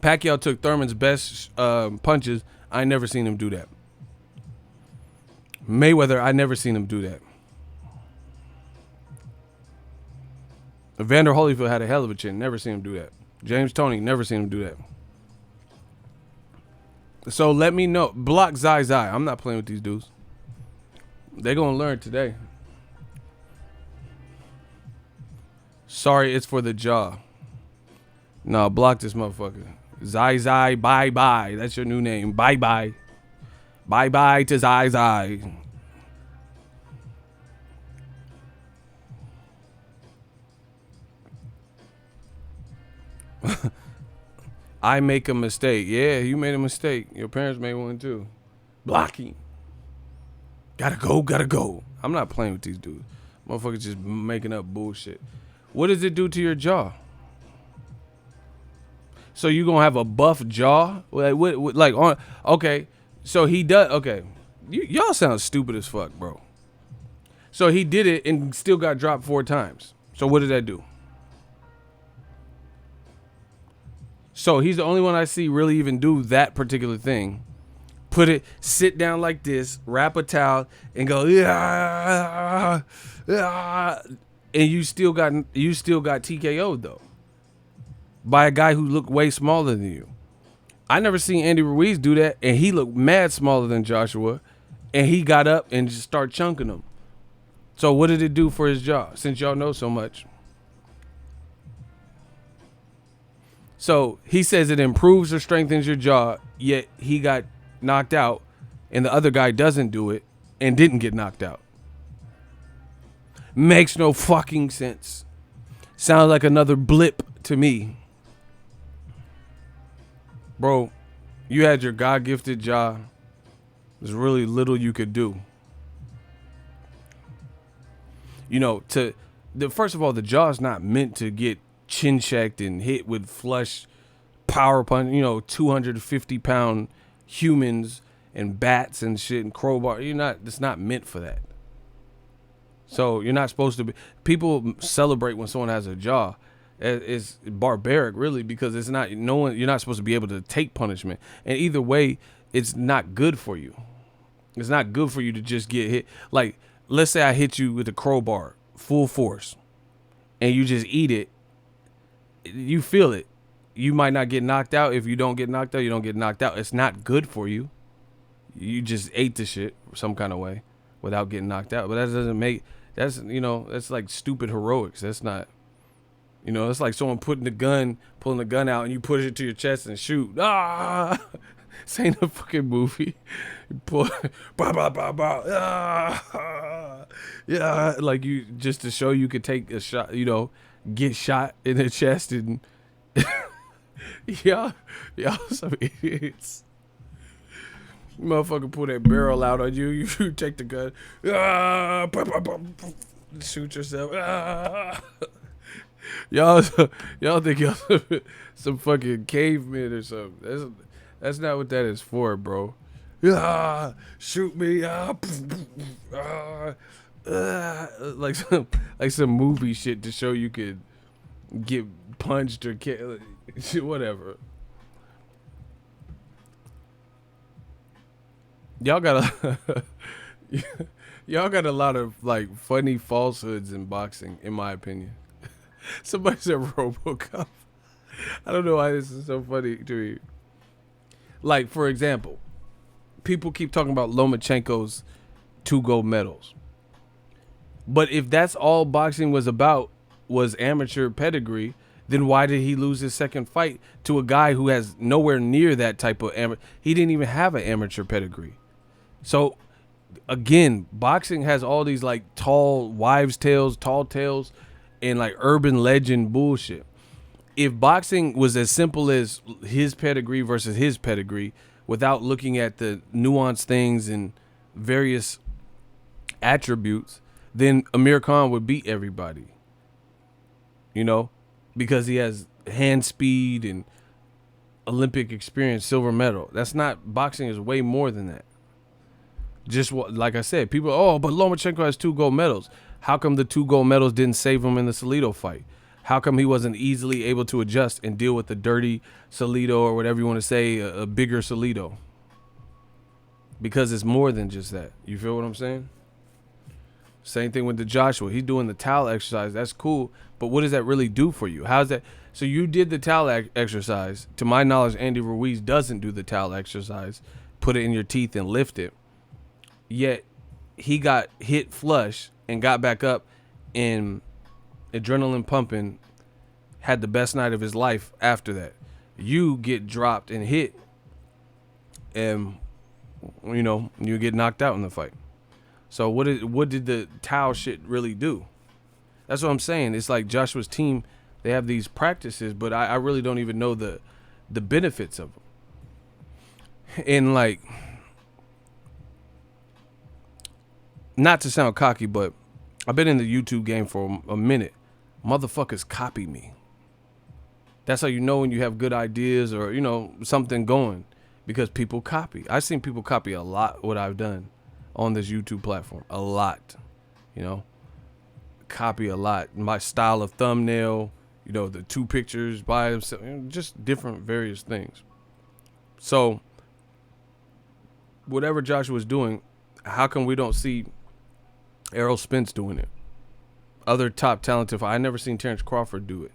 Pacquiao took Thurman's best punches. I never seen him do that. Mayweather, I never seen him do that. Evander Holyfield had a hell of a chin. Never seen him do that. James Toney, never seen him do that. So let me know. Block Zai. I'm not playing with these dudes. They gonna learn today. Sorry, it's for the jaw. No, block this motherfucker. Zai, bye. That's your new name. Bye. Bye to Zai. I make a mistake. Yeah, you made a mistake. Your parents made one too. Blocking. Gotta go. I'm not playing with these dudes. Motherfuckers just making up bullshit. What does it do to your jaw? So you gonna have a buff jaw? Okay. So he does. Okay, y'all sound stupid as fuck, bro. So he did it and still got dropped 4 times. So what did that do? So he's the only one I see really even do that particular thing. Sit down like this, wrap a towel, and go, and you still got TKO'd though by a guy who looked way smaller than you. I never seen Andy Ruiz do that, and he looked mad smaller than Joshua, and he got up and just started chunking him. So what did it do for his jaw? Since y'all know so much. So he says it improves or strengthens your jaw, yet he got knocked out, and the other guy doesn't do it and didn't get knocked out. Makes no fucking sense. Sounds like another blip to me. Bro, you had your God-gifted jaw. There's really little you could do. First of all, the jaw is not meant to get chin checked and hit with flush power punch, 250-pound humans and bats and shit and crowbar. It's not meant for that. So you're not supposed to be. People celebrate when someone has a jaw. It's barbaric, really, because it's not. You're not supposed to be able to take punishment. And either way, it's not good for you. It's not good for you to just get hit. Like, let's say I hit you with a crowbar, full force, and you just eat it. You feel it. you might not get knocked out. If you don't get knocked out, you don't get knocked out. It's not good for you. You just ate the shit some kind of way without getting knocked out. But that doesn't make, that's like stupid heroics. That's not, it's like someone pulling the gun out and you push it to your chest and shoot. Ah, this ain't a fucking movie. You pull, bah, bah, bah, bah. Ah, yeah, like you, just to show you could take a shot, get shot in the chest and y'all some idiots. Motherfucker pull that barrel out on you. You take the gun. Shoot yourself. Y'all think y'all some fucking cavemen or something. That's not what that is for, bro. Shoot me. Like some movie shit to show you could get punched or whatever. Y'all got a lot of like funny falsehoods in boxing, in my opinion. Somebody said RoboCop. I don't know why this is so funny to me. Like, for example, people keep talking about Lomachenko's 2 gold medals. But if that's all boxing was about, was amateur pedigree, then why did he lose his second fight to a guy who has nowhere near that type of he didn't even have an amateur pedigree. So again, boxing has all these like tall tales and like urban legend bullshit. If boxing was as simple as his pedigree versus his pedigree without looking at the nuanced things and various attributes, then Amir Khan would beat everybody. Because he has hand speed and Olympic experience, silver medal. That's not, boxing is way more than that. Just like I said, people, but Lomachenko has 2 gold medals. How come the 2 gold medals didn't save him in the Salido fight? How come he wasn't easily able to adjust and deal with the dirty Salido, or whatever you want to say, a bigger Salido? Because it's more than just that. You feel what I'm saying? Same thing with the Joshua. He's doing the towel exercise. That's cool. But what does that really do for you? How's that? So you did the towel exercise. To my knowledge, Andy Ruiz doesn't do the towel exercise. Put it in your teeth and lift it. Yet he got hit flush and got back up and adrenaline pumping, had the best night of his life after that. You get dropped and hit and you get knocked out in the fight. So what did the towel shit really do? That's what I'm saying. It's like Joshua's team, they have these practices, but I really don't even know the benefits of them. And like, not to sound cocky, but I've been in the YouTube game for a minute. Motherfuckers copy me. That's how you know when you have good ideas or, something going, because people copy. I've seen people copy a lot what I've done on this YouTube platform. A lot, copy a lot. My style of thumbnail, the 2 pictures by themselves, just different various things. So whatever Joshua's doing, how come we don't see Errol Spence doing it? Other top talented, I never seen Terrence Crawford do it.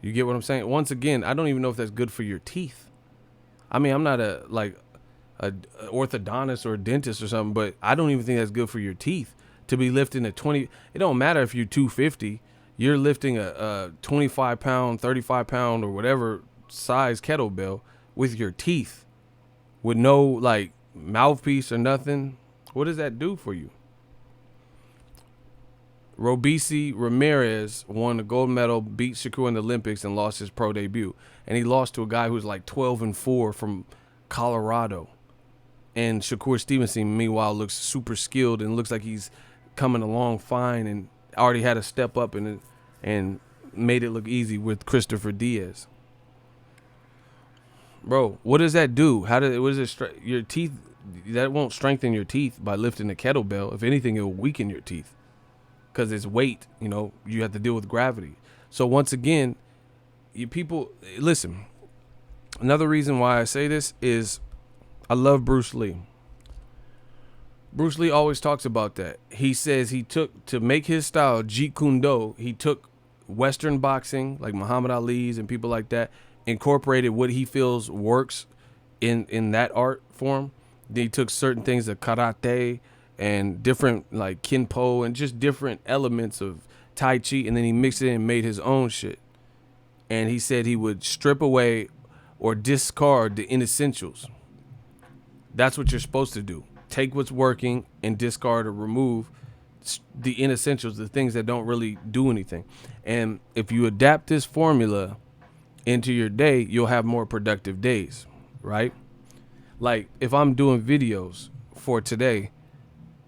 You get what I'm saying? Once again, I don't even know if that's good for your teeth. I mean, I'm not a orthodontist or a dentist or something, but I don't even think that's good for your teeth to be lifting a 20. It don't matter if you're 250. You're lifting a 25 pound, 35 pound, or whatever size kettlebell with your teeth, with no like mouthpiece or nothing. What does that do for you? Robisi Ramirez won the gold medal, beat Shakur in the Olympics, and lost his pro debut. And he lost to a guy who's like 12-4 from Colorado. And Shakur Stevenson, meanwhile, looks super skilled and looks like he's coming along fine and already had a step up and made it look easy with Christopher Diaz. Bro, what does that do? Your teeth? That won't strengthen your teeth by lifting a kettlebell. If anything, it will weaken your teeth. Because it's weight, you have to deal with gravity. So once again, you people, listen, another reason why I say this is I love Bruce Lee. Bruce Lee always talks about that. He says he took, to make his style, Jeet Kune Do, he took Western boxing, like Muhammad Ali's and people like that, incorporated what he feels works in that art form. Then he took certain things of karate and different like kinpo and just different elements of Tai Chi, and then he mixed it and made his own shit. And he said he would strip away or discard the inessentials. That's what you're supposed to do. Take what's working and discard or remove the inessentials, the things that don't really do anything. And if you adapt this formula into your day, you'll have more productive days, right? Like if I'm doing videos for today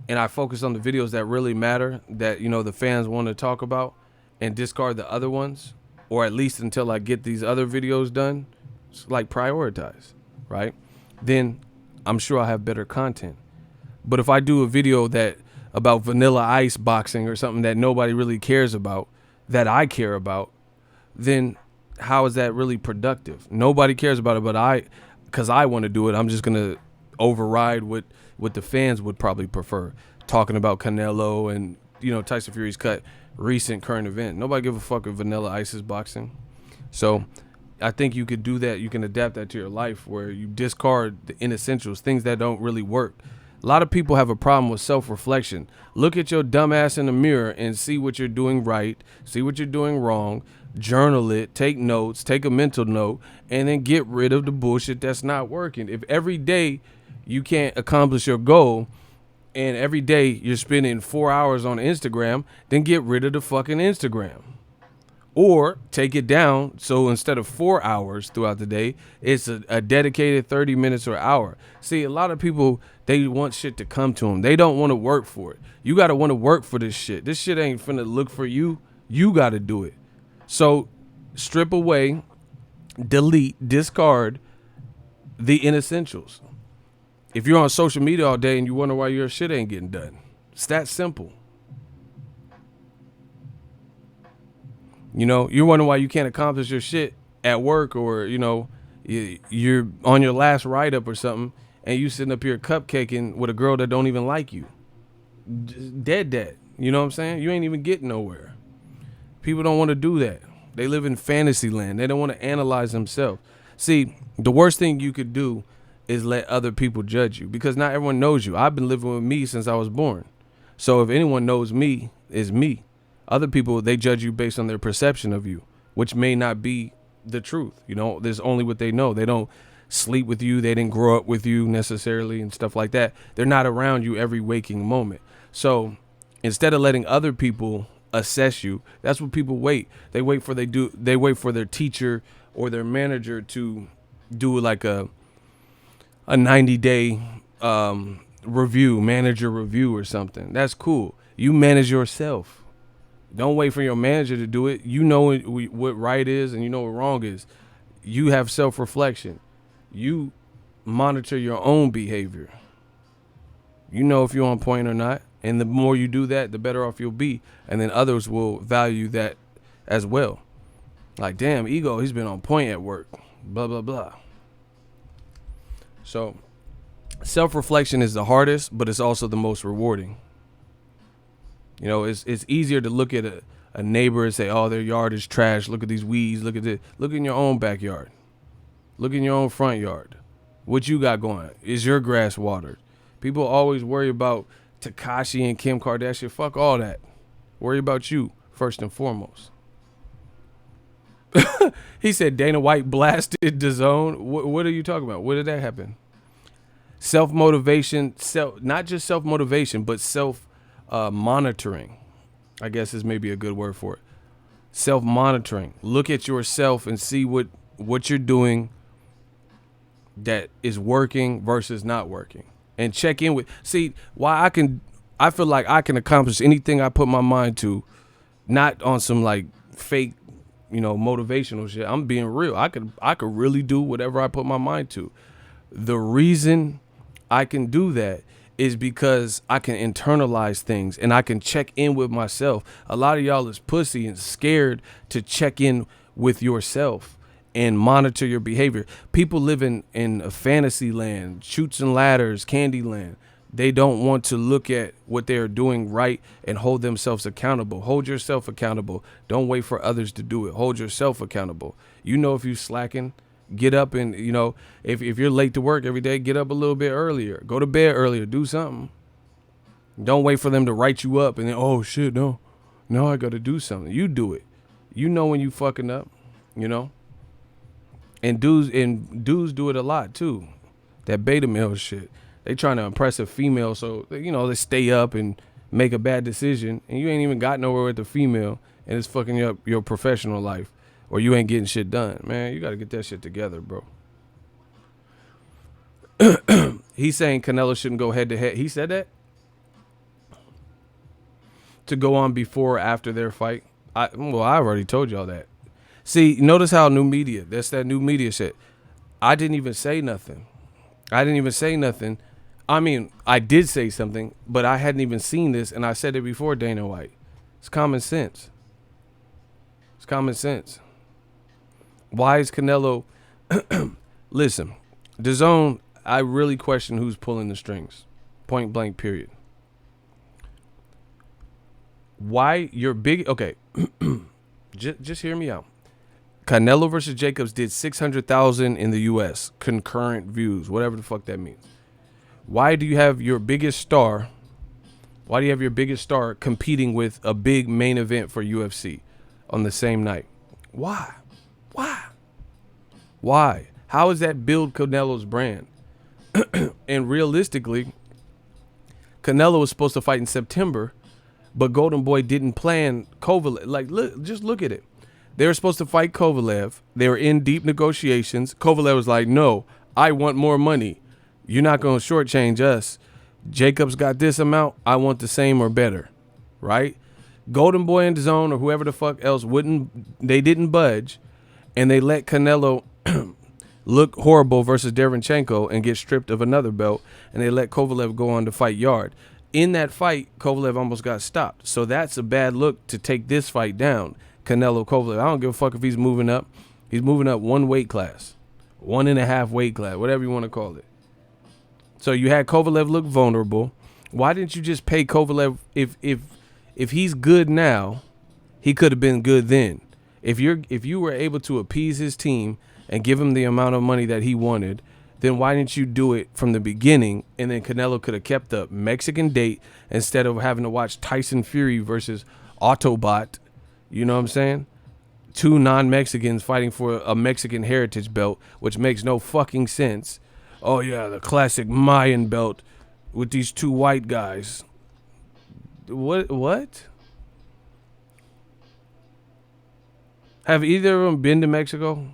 and I focus on the videos that really matter, that, you know, the fans want to talk about, and discard the other ones, or at least until I get these other videos done, like prioritize, right? Then I'm sure I'll have better content. But if I do a video that about vanilla ice boxing or something that nobody really cares about, that I care about, then how is that really productive? Nobody cares about it, but because I want to do it, I'm just going to override what the fans would probably prefer. Talking about Canelo and, you know, Tyson Fury's cut recent current event. Nobody give a fuck if vanilla ice is boxing. So I think you could do that. You can adapt that to your life where you discard the inessentials, things that don't really work. A lot of people have a problem with self-reflection. Look at your dumb ass in the mirror and see what you're doing right, see what you're doing wrong, journal it, take notes, take a mental note, and then get rid of the bullshit that's not working. If every day you can't accomplish your goal and every day you're spending 4 hours on Instagram, then get rid of the fucking Instagram. Or take it down, so instead of 4 hours throughout the day, it's a dedicated 30 minutes or hour. See, a lot of people, they want shit to come to them. They don't want to work for it. You got to want to work for this shit. This shit ain't finna look for you. You got to do it. So strip away, delete, discard the inessentials. If you're on social media all day and you wonder why your shit ain't getting done, it's that simple. You know, you're wondering why you can't accomplish your shit at work, or, you know, you're on your last write-up or something, and you sitting up here cupcaking with a girl that don't even like you. Dead. You know what I'm saying? You ain't even getting nowhere. People don't want to do that. They live in fantasy land. They don't want to analyze themselves. See, the worst thing you could do is let other people judge you, because not everyone knows you. I've been living with me since I was born. So if anyone knows me, it's me. Other people, they judge you based on their perception of you, which may not be the truth. You know, there's only what they know. They don't sleep with you. They didn't grow up with you necessarily and stuff like that. They're not around you every waking moment. So instead of letting other people assess you, that's what people wait. They wait for their teacher or their manager to do like a 90-day manager review or something. That's cool. You manage yourself. Don't wait for your manager to do it. You know what right is and you know what wrong is. You have self-reflection. You monitor your own behavior. You know if you're on point or not. And the more you do that, the better off you'll be. And then others will value that as well. Like, damn, Ego, he's been on point at work. Blah, blah, blah. So self-reflection is the hardest, but it's also the most rewarding. You know, it's easier to look at a neighbor and say, oh, their yard is trash. Look at these weeds. Look at this. Look in your own backyard. Look in your own front yard. What you got going? Is your grass watered? People always worry about Tekashi and Kim Kardashian. Fuck all that. Worry about you first and foremost. He said Dana White blasted DAZN. What are you talking about? What did that happen? Self-motivation, not just self-motivation, but monitoring, I guess is maybe a good word for it. Self-monitoring. Look at yourself and see what you're doing that is working versus not working. And check in with, see, why I feel like I can accomplish anything I put my mind to, not on some like fake, you know, motivational shit. I'm being real. I could really do whatever I put my mind to. The reason I can do that is because I can internalize things and I can check in with myself. A lot of y'all is pussy and scared to check in with yourself and monitor your behavior. People live in a fantasy land, chutes and ladders, candy land. They don't want to look at what they're doing right and hold themselves accountable. Hold yourself accountable. Don't wait for others to do it. Hold yourself accountable. You know if you slacking, get up and, if you're late to work every day, get up a little bit earlier. Go to bed earlier. Do something. Don't wait for them to write you up and then, oh, shit, no. No, I got to do something. You do it. You know when you fucking up, And dudes do it a lot, too. That beta male shit. They trying to impress a female, so, they stay up and make a bad decision, and you ain't even got nowhere with the female, and it's fucking up your professional life, or you ain't getting shit done. Man, you got to get that shit together, bro. He's saying Canelo shouldn't go head-to-head. He said that? To go on before or after their fight? I've already told y'all that. See, notice how new media, that's that new media shit. I didn't even say nothing. I mean, I did say something, but I hadn't even seen this, and I said it before Dana White. It's common sense. It's common sense. Why is Canelo... Listen, DAZN, I really question who's pulling the strings. Point blank, period. Why you're big... Okay, just hear me out. Canelo versus Jacobs did 600,000 in the U.S. concurrent views, whatever the fuck that means. Why do you have your biggest star? Why do you have your biggest star competing with a big main event for UFC on the same night? Why? How does that build Canelo's brand? And realistically, Canelo was supposed to fight in September, but Golden Boy didn't plan Kovalev. Like, just look at it. They were supposed to fight Kovalev. They were in deep negotiations. Kovalev was like, no, I want more money. You're not going to shortchange us. Jacobs got this amount. I want the same or better, right? Golden Boy and DAZN or whoever the fuck else they didn't budge, and they let Canelo look horrible versus Derevyanchenko and get stripped of another belt, and they let Kovalev go on to fight Yard. In that fight, Kovalev almost got stopped. So that's a bad look to take this fight down, Canelo Kovalev. I don't give a fuck if he's moving up. He's moving up one weight class, 1.5 weight class, whatever you want to call it. So you had Kovalev look vulnerable. Why didn't you just pay Kovalev? If he's good now, he could have been good then. If you were able to appease his team and give him the amount of money that he wanted, then why didn't you do it from the beginning? And then Canelo could have kept the Mexican date instead of having to watch Tyson Fury versus Autobot. You know what I'm saying? Two non-Mexicans fighting for a Mexican heritage belt, which makes no fucking sense. Oh, yeah, the classic Mayan belt with these two white guys. What? Have either of them been to Mexico?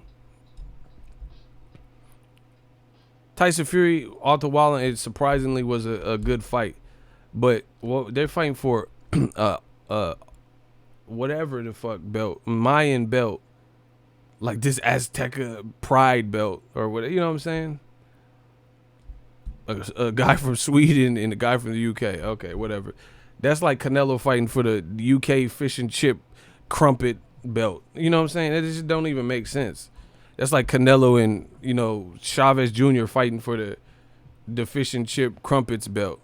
Tyson Fury, Otto Wallen, it surprisingly was a good fight. But they're fighting for whatever the fuck belt, Mayan belt. Like this Azteca pride belt or whatever, you know what I'm saying? A guy from Sweden and a guy from the UK. Okay, whatever. That's like Canelo fighting for the UK fish and chip crumpet belt. You know what I'm saying? That just don't even make sense. That's like Canelo and, Chavez Jr. fighting for the fish and chip crumpets belt.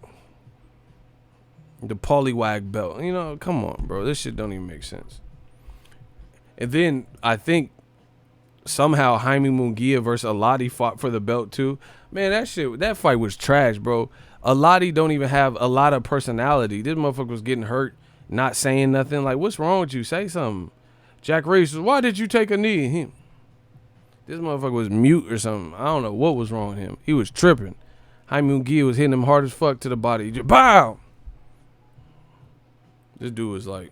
The Pollywag belt. Come on, bro. This shit don't even make sense. And then I think somehow Jaime Munguia versus Aladi fought for the belt too. Man, that fight was trash, bro. Aladi don't even have a lot of personality. This motherfucker was getting hurt, not saying nothing. Like, what's wrong with you? Say something. Jack Reese says, why did you take a knee? This motherfucker was mute or something. I don't know what was wrong with him. He was tripping. Jaime Munguia was hitting him hard as fuck to the body. He just, bow! This dude was like,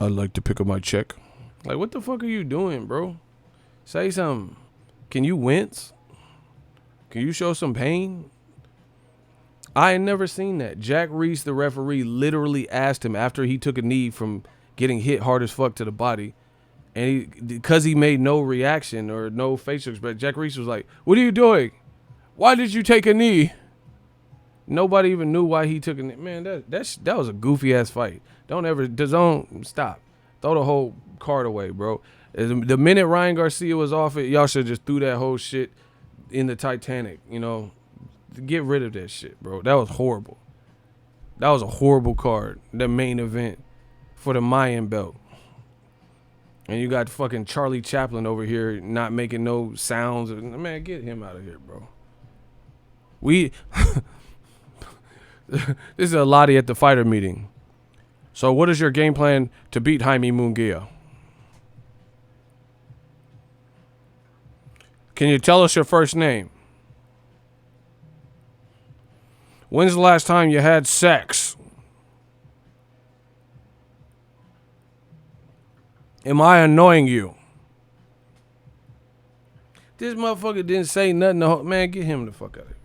I'd like to pick up my check. Like, what the fuck are you doing, bro? Say something. Can you wince? Can you show some pain? I ain't never seen that. Jack Reese, the referee, literally asked him after he took a knee from getting hit hard as fuck to the body. And because he made no reaction or no facial expression, Jack Reese was like, what are you doing? Why did you take a knee? Nobody even knew why he took a knee. Man, that was a goofy ass fight. DAZN, stop. Throw the whole card away, bro. The minute Ryan Garcia was off it, y'all should just threw that whole shit in the Titanic, Get rid of that shit, bro. That was horrible. That was a horrible card. The main event for the Mayan belt. And you got fucking Charlie Chaplin over here not making no sounds. Man, get him out of here, bro. This is a Lottie at the fighter meeting. So what is your game plan to beat Jaime Munguia? Can you tell us your first name? When's the last time you had sex? Am I annoying you? This motherfucker didn't say nothing. Man, get him the fuck out of here.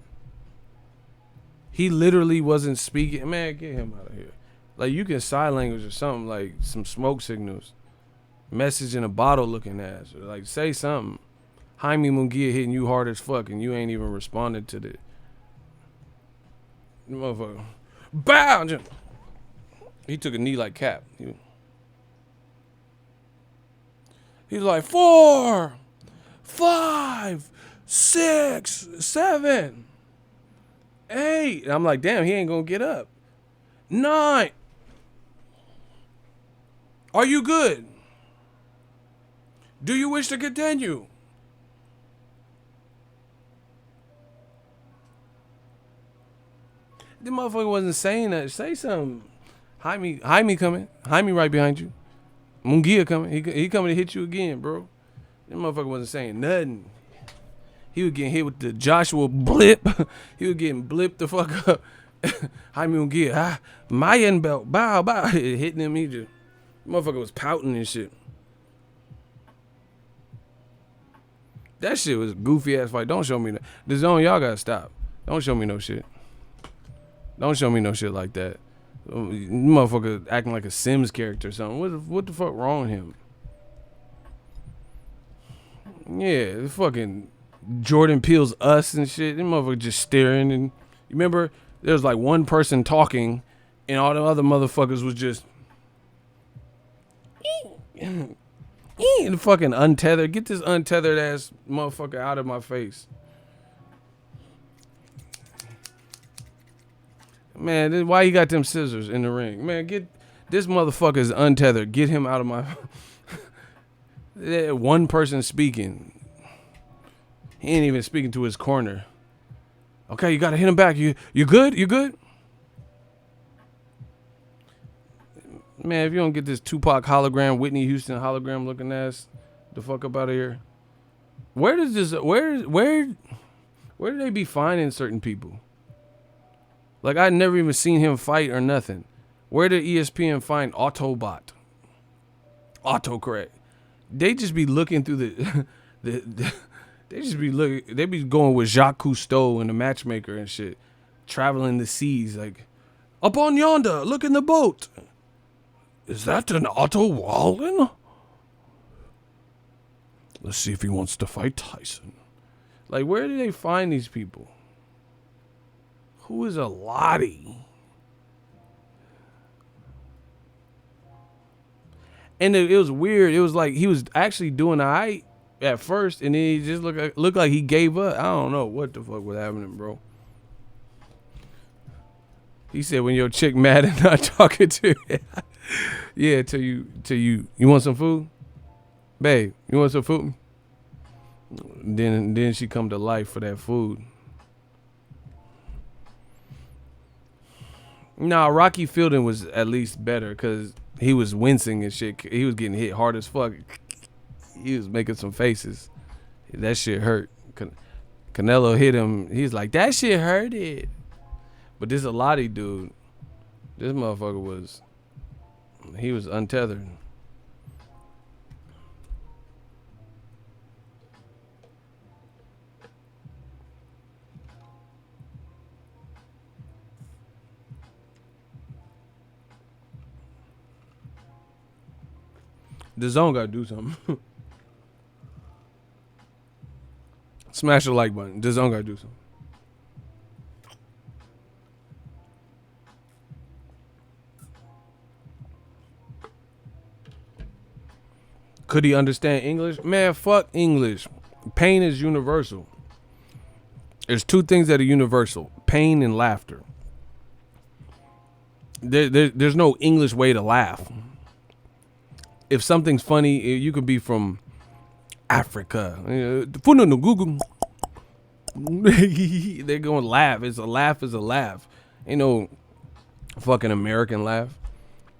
He literally wasn't speaking. Man, get him out of here. Like, you can sign language or something, like some smoke signals. Message in a bottle looking ass. Or like, say something. Jaime Munguia hitting you hard as fuck and you ain't even responded to the motherfucker. Bow! He took a knee like Cap. He's like 4, 5, 6, 7, 8. And I'm like, damn, he ain't gonna get up. 9. Are you good? Do you wish to continue? The motherfucker wasn't saying that. Say something. Jaime coming. Jaime right behind you. Munguia coming. He coming to hit you again, bro. That motherfucker wasn't saying nothing. He was getting hit with the Joshua blip. He was getting blipped the fuck up. Jaime Munguia, Mayan belt, bow, bow. Hitting him, he just, motherfucker was pouting and shit. That shit was a goofy ass fight. Don't show me that. The zone, y'all gotta stop. Don't show me no shit. Don't show me no shit like that. Motherfucker acting like a Sims character or something. What the fuck wrong with him? Yeah, the fucking Jordan Peele's Us and shit. Them motherfucker just staring. And you remember there was like one person talking and all the other motherfuckers was just fucking untethered. Get this untethered ass motherfucker out of my face. Man, why you got them scissors in the ring? Man, get this motherfucker's untethered. Get him out of my. One person speaking. He ain't even speaking to his corner. Okay, you gotta hit him back. You good? You good? Man, if you don't get this Tupac hologram, Whitney Houston hologram looking ass the fuck up out of here. Where do they be finding certain people? Like, I never even seen him fight or nothing. Where did ESPN find Autobot? Autocorrect. They just be looking through they be going with Jacques Cousteau and the matchmaker and shit. Traveling the seas, like, up on yonder, look in the boat. Is that an Otto Wallen? Let's see if he wants to fight Tyson. Like, where do they find these people? Who is a Lottie? And it was weird. It was like he was actually doing all right at first, and then he just looked like he gave up. I don't know what the fuck was happening, bro. He said when your chick mad and not talking to you. Yeah, till you want some food? Babe, you want some food? Then she come to life for that food. Nah, Rocky Fielding was at least better because he was wincing and shit. He was getting hit hard as fuck. He was making some faces. That shit hurt. Canelo hit him. He's like, that shit hurted. But this Alati dude, this motherfucker he was untethered. The zone gotta do something. Smash the like button. The zone gotta do something. Could he understand English? Man, fuck English. Pain is universal. There's two things that are universal: pain and laughter. There's no English way to laugh. If something's funny, you could be from Africa. They're going to laugh. It's a laugh is a laugh. Ain't no fucking American laugh.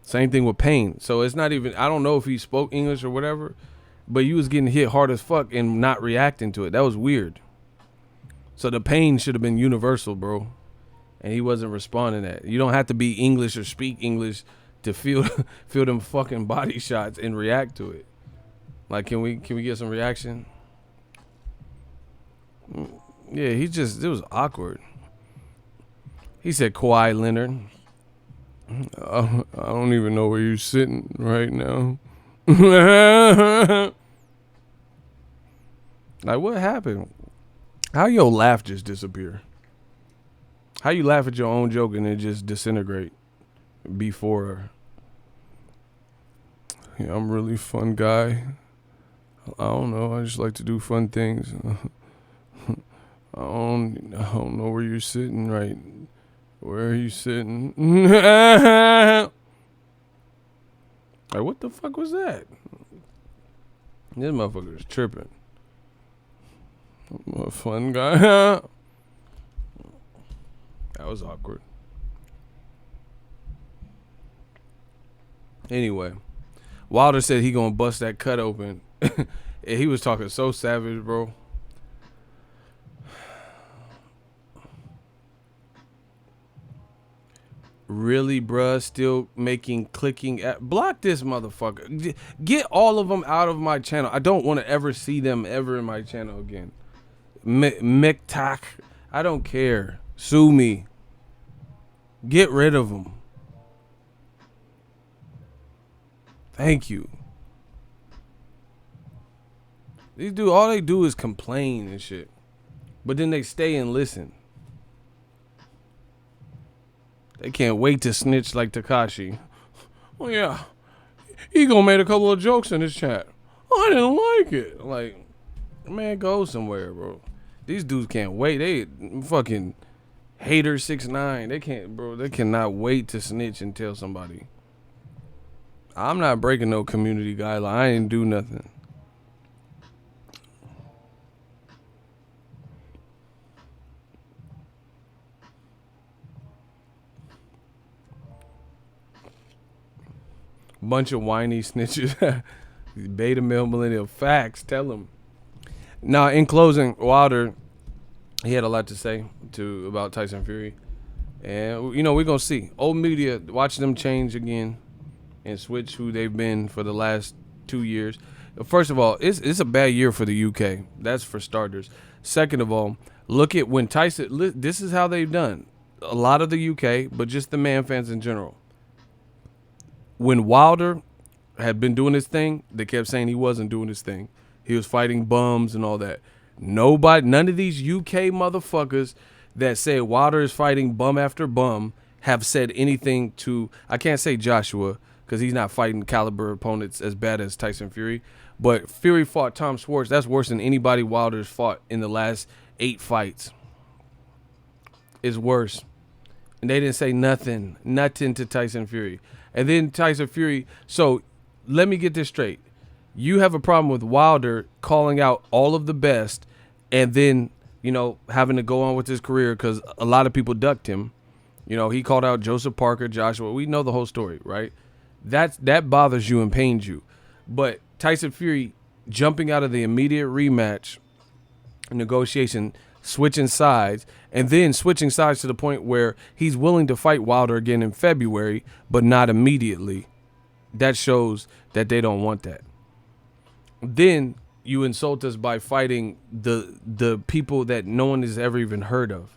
Same thing with pain. So it's not even, I don't know if he spoke English or whatever, but you was getting hit hard as fuck and not reacting to it. That was weird. So the pain should have been universal, bro. And he wasn't responding to that. You don't have to be English or speak English to feel feel them fucking body shots and react to it. Like, can we get some reaction? Yeah, it was awkward. He said, Kawhi Leonard. I don't even know where you're sitting right now. Like, what happened? How your laugh just disappear? How you laugh at your own joke and it just disintegrate before? Yeah, I'm a really fun guy. I don't know. I just like to do fun things. I don't know where you're sitting right. Where are you sitting? Like, what the fuck was that? This motherfucker is tripping. I'm a fun guy. That was awkward. Anyway, Wilder said he gonna bust that cut open. And he was talking so savage, bro. Really, bruh, still making clicking block this motherfucker. Get all of them out of my channel. I don't want to ever see them ever in my channel again. McTac, I don't care. Sue me. Get rid of them. Thank you. These dudes, all they do is complain and shit. But then they stay and listen. They can't wait to snitch like Tekashi. Oh yeah, he gonna made a couple of jokes in his chat. Oh, I didn't like it. Like, man, go somewhere, bro. These dudes can't wait. They fucking hater 6ix9ine. They can't, bro. They cannot wait to snitch and tell somebody. I'm not breaking no community guideline. I ain't do nothing. Bunch of whiny snitches. Beta male millennial facts. Tell them. Now, in closing, Wilder, he had a lot to say about Tyson Fury, and we're gonna see. Old media, watch them change again and switch who they've been for the last 2 years. First of all, it's a bad year for the UK. That's for starters. Second of all, look at when Tyson. This is how they've done. A lot of the UK, but just the man fans in general. When Wilder had been doing his thing, they kept saying he wasn't doing his thing. He was fighting bums and all that. None of these UK motherfuckers that say Wilder is fighting bum after bum have said anything to, I can't say Joshua because he's not fighting caliber opponents as bad as Tyson Fury. But Fury fought Tom Schwartz. That's worse than anybody Wilder's fought in the last 8 fights. It's worse. And they didn't say nothing to Tyson Fury. And then Tyson Fury, so let me get this straight. You have a problem with Wilder calling out all of the best and then, having to go on with his career because a lot of people ducked him. He called out Joseph Parker, Joshua. We know the whole story, right? That bothers you and pains you. But Tyson Fury jumping out of the immediate rematch negotiation, switching sides, and then switching sides to the point where he's willing to fight Wilder again in February, but not immediately. That shows that they don't want that. Then you insult us by fighting the people that no one has ever even heard of.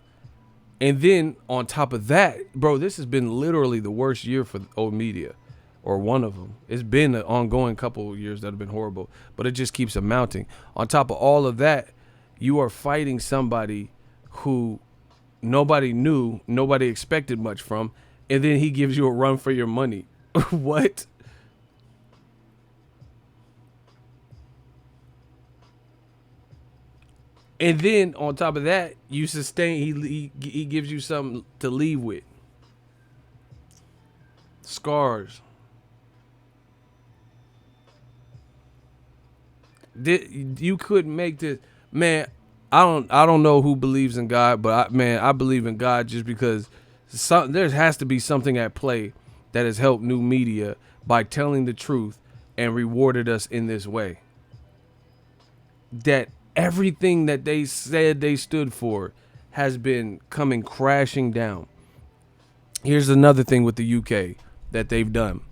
And then on top of that, bro, this has been literally the worst year for old media, or one of them. It's been an ongoing couple of years that have been horrible, but it just keeps amounting. On top of all of that, you are fighting somebody who nobody knew, nobody expected much from, and then he gives you a run for your money. What? And then on top of that, you sustain. He gives you something to leave with. Scars. You couldn't make this, man. I don't know who believes in God, but I believe in God just because there has to be something at play that has helped new media by telling the truth and rewarded us in this way. That everything that they said they stood for has been coming crashing down. Here's another thing with the UK that they've done.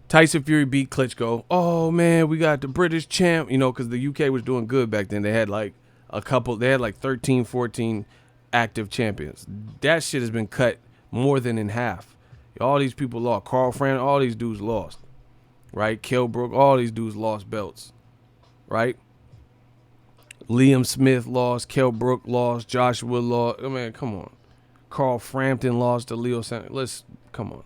Tyson Fury beat Klitschko. Oh man, we got the British champ, because the UK was doing good back then. They had like 13, 14 active champions. That shit has been cut more than in half. All these people lost. Carl Fran, all these dudes lost. Right? Kell Brook, all these dudes lost belts. Right? Liam Smith lost. Kell Brook lost. Joshua lost. I mean, come on. Carl Frampton lost to Leo Sanders. Come on.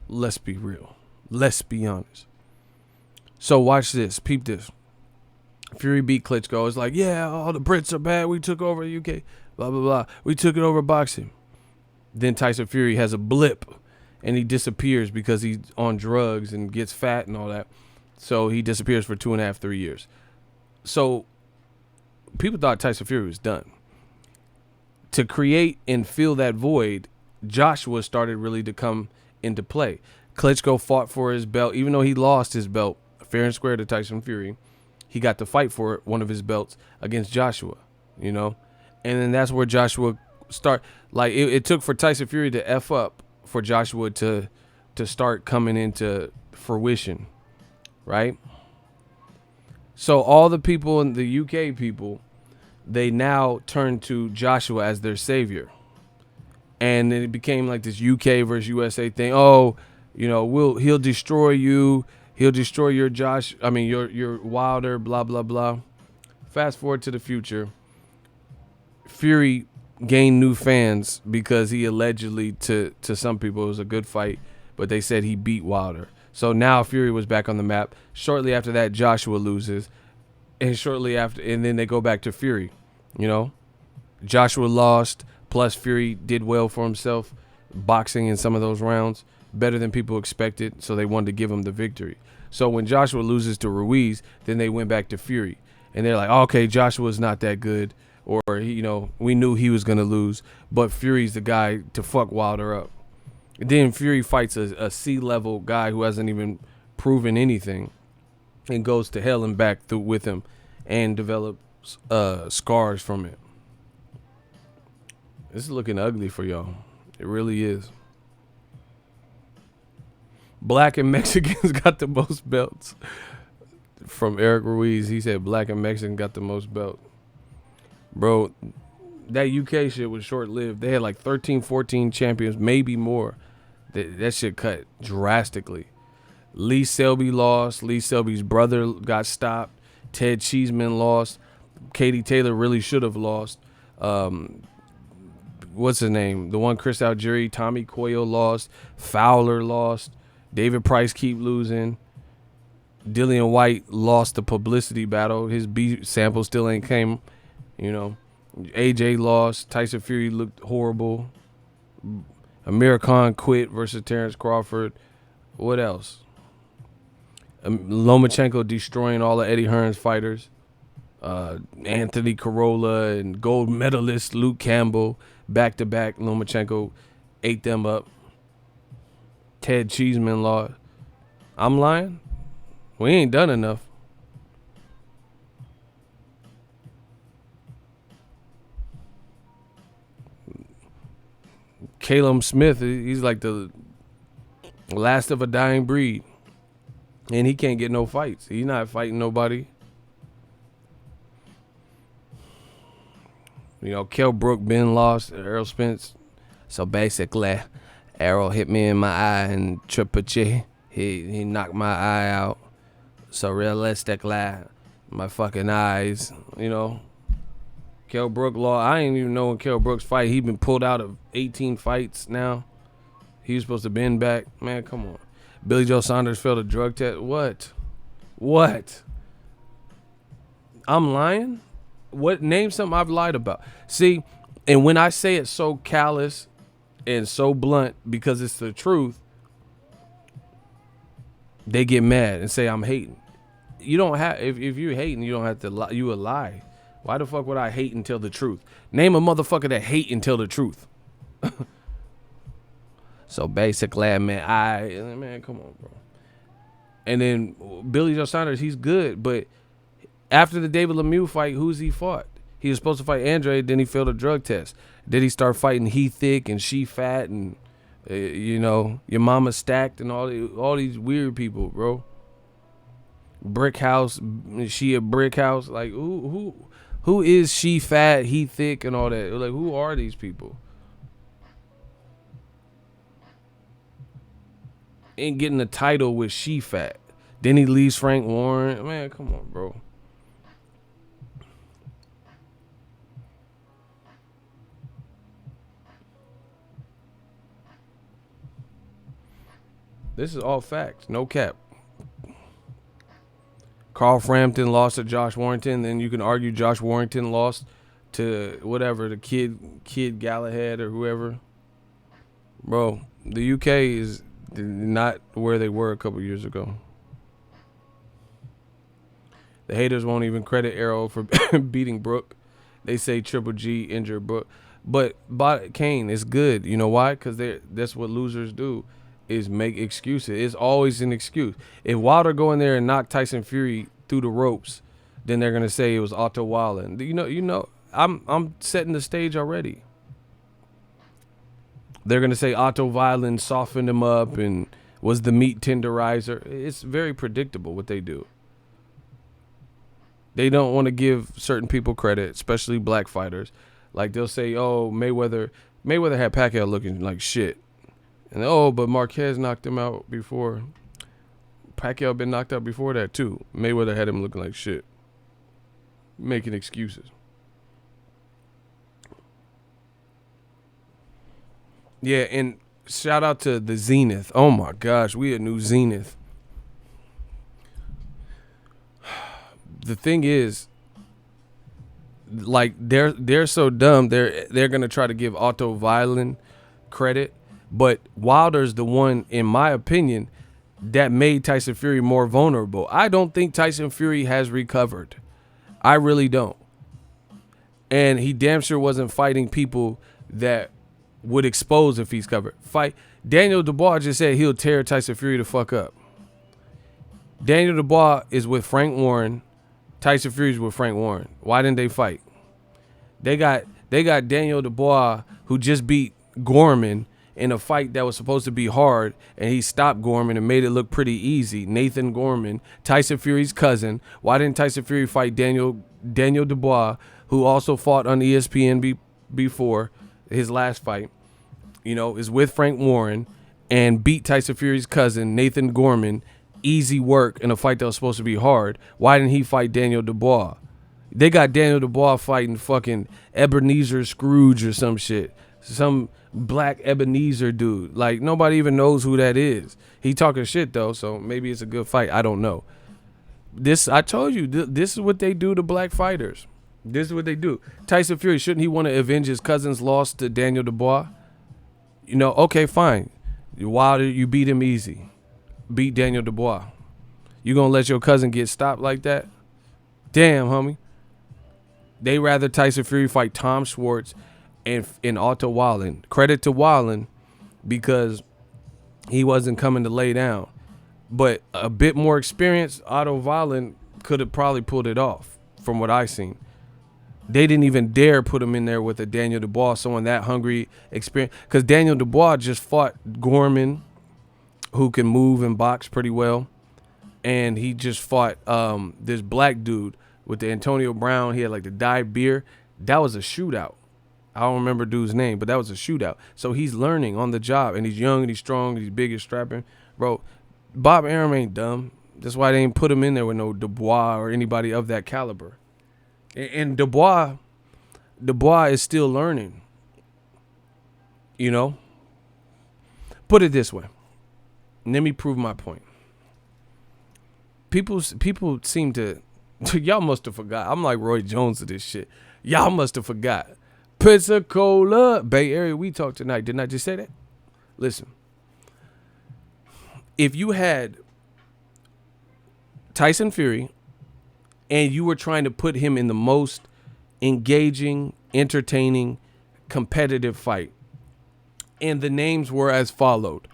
Let's be real. Let's be honest. So watch this. Peep this. Fury beat Klitschko. It's like, yeah, all the Brits are bad. We took over the UK. Blah, blah, blah. We took it over boxing. Then Tyson Fury has a blip and he disappears because he's on drugs and gets fat and all that. So he disappears for 2.5, 3 years. So people thought Tyson Fury was done. To create and fill that void, Joshua started really to come into play. Klitschko fought for his belt, even though he lost his belt fair and square to Tyson Fury. He got to fight for one of his belts against Joshua, And then that's where Joshua it took for Tyson Fury to F up for Joshua to start coming into fruition, right? So all the people in the UK people, they now turn to Joshua as their savior. And then it became like this UK versus USA thing. Oh, he'll destroy you. He'll destroy your your Wilder, blah, blah, blah. Fast forward to the future. Fury gained new fans because he allegedly, to some people, it was a good fight, but they said he beat Wilder. So now Fury was back on the map. Shortly after that, Joshua loses. And then they go back to Fury, Joshua lost, plus Fury did well for himself, boxing in some of those rounds, better than people expected, so they wanted to give him the victory. So when Joshua loses to Ruiz, then they went back to Fury. And they're like, okay, Joshua's not that good, or, we knew he was going to lose, but Fury's the guy to fuck Wilder up. Then Fury fights a C-level guy who hasn't even proven anything and goes to hell and back with him and develops scars from it. This is looking ugly for y'all. It really is. Black and Mexicans got the most belts. From Eric Ruiz, he said black and Mexican got the most belts. Bro, that UK shit was short-lived. They had like 13, 14 champions, maybe more. That shit cut drastically. Lee Selby lost. Lee Selby's brother got stopped. Ted Cheeseman lost. Katie Taylor really should have lost. What's his name? The one Chris Algieri, Tommy Coyle lost. Fowler lost. David Price keep losing. Dillian White lost the publicity battle. His B sample still ain't came. AJ lost. Tyson Fury looked horrible. Amir Khan quit versus Terrence Crawford. What else? Lomachenko destroying all of Eddie Hearn's fighters. Anthony Corolla and gold medalist Luke Campbell. Back-to-back, Lomachenko ate them up. Ted Cheeseman lost. I'm lying? We ain't done enough. Caleb Smith, he's like the last of a dying breed. And he can't get no fights. He's not fighting nobody. Kell Brook been lost. Errol Spence. So basically, Errol hit me in my eye and Triple-G. He knocked my eye out. So realistically, my fucking eyes, Kell Brook lost. I ain't even know when Kell Brook's fight. He been pulled out of 18 fights now. He was supposed to been back. Man, come on. Billy Joe Saunders failed a drug test. What? I'm lying? What? Name something I've lied about. See, and when I say it so callous and so blunt because it's the truth, they get mad and say I'm hating. You don't have, if you're hating, you don't have to lie. You a lie. Why the fuck would I hate and tell the truth? Name a motherfucker that hate and tell the truth. So basically, man, come on, bro. And then Billy Joe Saunders, he's good, but after the David Lemieux fight, who's he fought? He was supposed to fight Andre, then he failed a drug test. Then he started fighting He Thick and She Fat and your mama stacked and all these weird people, bro. Brick House, she a Brick House. Like who is She Fat, He Thick, and all that? Like, who are these people? Ain't getting the title with She Fat. Then he leaves Frank Warren. Man, come on, bro. This is all facts, no cap. Carl Frampton lost to Josh Warrington. Then you can argue Josh Warrington lost to whatever, the kid Galahad or whoever. Bro, the UK is not where they were a couple years ago. The haters won't even credit Arrow for beating Brooke. They say Triple G injured Brooke. But Kane is good. You know why? Because that's what losers do, is make excuses. It's always an excuse. If Wilder go in there and knock Tyson Fury through the ropes, then they're gonna say it was Otto Wilder. You know, I'm setting the stage already. They're gonna say Otto Wilder softened him up and was the meat tenderizer. It's very predictable what they do. They don't want to give certain people credit, especially black fighters. Like they'll say, "Oh, Mayweather had Pacquiao looking like shit," and but Marquez knocked him out before. Pacquiao been knocked out before that too. Mayweather had him looking like shit, making excuses. Yeah, and shout out to the Zenith. Oh my gosh, we a new Zenith. The thing is, like they're so dumb. They're gonna try to give Otto Wilder credit, but Wilder's the one, in my opinion, that made Tyson Fury more vulnerable. I don't think Tyson Fury has recovered. I really don't. And he damn sure wasn't fighting people that would expose if he's covered. Daniel Dubois just said he'll tear Tyson Fury the fuck up. Daniel Dubois is with Frank Warren. Tyson Fury's with Frank Warren. Why didn't they fight? They got Daniel Dubois, who just beat Gorman in a fight that was supposed to be hard, and he stopped Gorman and made it look pretty easy. Nathan Gorman, Tyson Fury's cousin. Why didn't Tyson Fury fight Daniel Dubois, who also fought on ESPN before his last fight? Is with Frank Warren and beat Tyson Fury's cousin, Nathan Gorman, easy work in a fight that was supposed to be hard. Why didn't he fight Daniel Dubois? They got Daniel Dubois fighting fucking Ebenezer Scrooge or some shit. Some black Ebenezer dude. Like, nobody even knows who that is. He talking shit, though, so maybe it's a good fight. I don't know. I told you, this is what they do to black fighters. This is what they do. Tyson Fury, shouldn't he want to avenge his cousin's loss to Daniel Dubois? Okay, fine. Wilder, you beat him easy. Beat Daniel Dubois. You gonna let your cousin get stopped like that? Damn, homie. They rather Tyson Fury fight Tom Schwartz and Otto Wilder. Credit to Wilder because he wasn't coming to lay down. But a bit more experience, Otto Wilder could have probably pulled it off from what I seen. They didn't even dare put him in there with a Daniel Dubois, someone that hungry, experience. Because Daniel Dubois just fought Gorman, who can move and box pretty well. And he just fought this black dude with the Antonio Brown. He had like the dyed beard. That was a shootout. I don't remember dude's name, but that was a shootout. So he's learning on the job, and he's young and he's strong and he's big and strapping. Bro, Bob Arum ain't dumb. That's why they ain't put him in there with no Dubois or anybody of that caliber. And Dubois is still learning. Put it this way. Let me prove my point. People seem to, y'all must have forgot. I'm like Roy Jones to this shit. Y'all must have forgot. Pensacola, Bay Area, we talked tonight. Didn't I just say that? Listen. If you had Tyson Fury, and you were trying to put him in the most engaging, entertaining, competitive fight. And the names were as followed: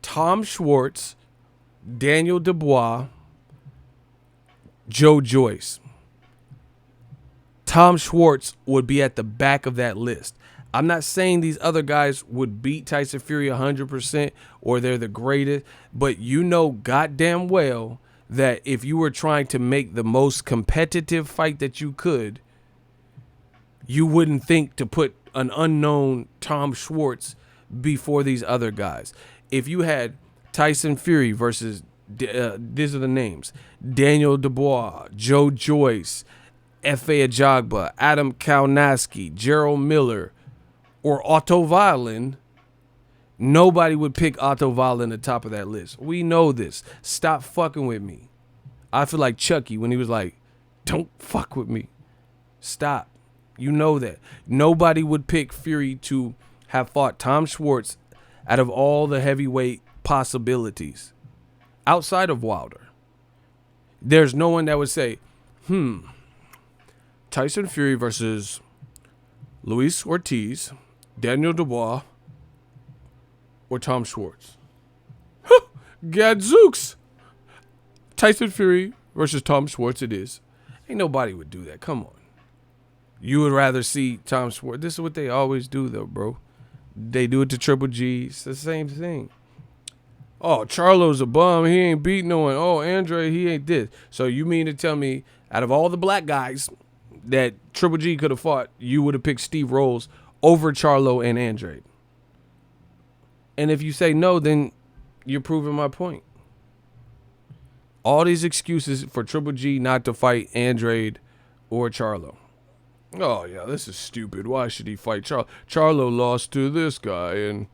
Tom Schwartz, Daniel Dubois, Joe Joyce. Tom Schwartz would be at the back of that list. I'm not saying these other guys would beat Tyson Fury 100% or they're the greatest, but you know goddamn well that if you were trying to make the most competitive fight that you could, you wouldn't think to put an unknown Tom Schwartz before these other guys. If you had Tyson Fury versus, these are the names: Daniel Dubois, Joe Joyce, Efe Ajagba, Adam Kaunaski, Gerald Miller, or Otto Valen, nobody would pick Otto Valen at the top of that list. We know this. Stop fucking with me. I feel like Chucky when he was like, don't fuck with me. Stop. You know that. Nobody would pick Fury to have fought Tom Schwartz out of all the heavyweight possibilities outside of Wilder. There's no one that would say, Tyson Fury versus Luis Ortiz, Daniel Dubois, or Tom Schwartz. Gadzooks. Tyson Fury versus Tom Schwartz it is. Ain't nobody would do that. Come on. You would rather see Tom Schwartz. This is what they always do, though, bro. They do it to Triple G. It's the same thing. Oh, Charlo's a bum. He ain't beat no one. Oh, Andre, he ain't this. So you mean to tell me, out of all the black guys that Triple G could have fought, you would have picked Steve Rolls over Charlo and Andre? And if you say no, then you're proving my point. All these excuses for Triple G not to fight Andre or Charlo. Oh, yeah, this is stupid. Why should he fight Charlo? Charlo lost to this guy, and,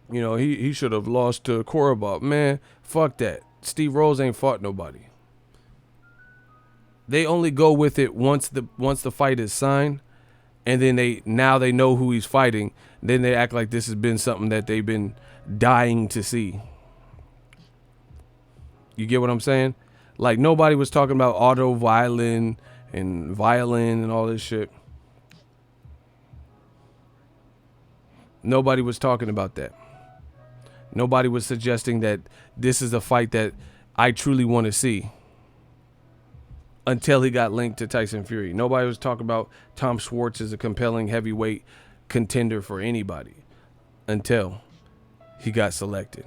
you know, he should have lost to Korobov. Man, fuck that. Steve Rolls ain't fought nobody. They only go with it once the fight is signed, and then they know who he's fighting. Then they act like this has been something that they've been dying to see. You get what I'm saying? Like, nobody was talking about auto violin and all this shit. Nobody was talking about that. Nobody was suggesting that this is a fight that I truly want to see until he got linked to Tyson Fury. Nobody was talking about Tom Schwartz as a compelling heavyweight contender for anybody until he got selected.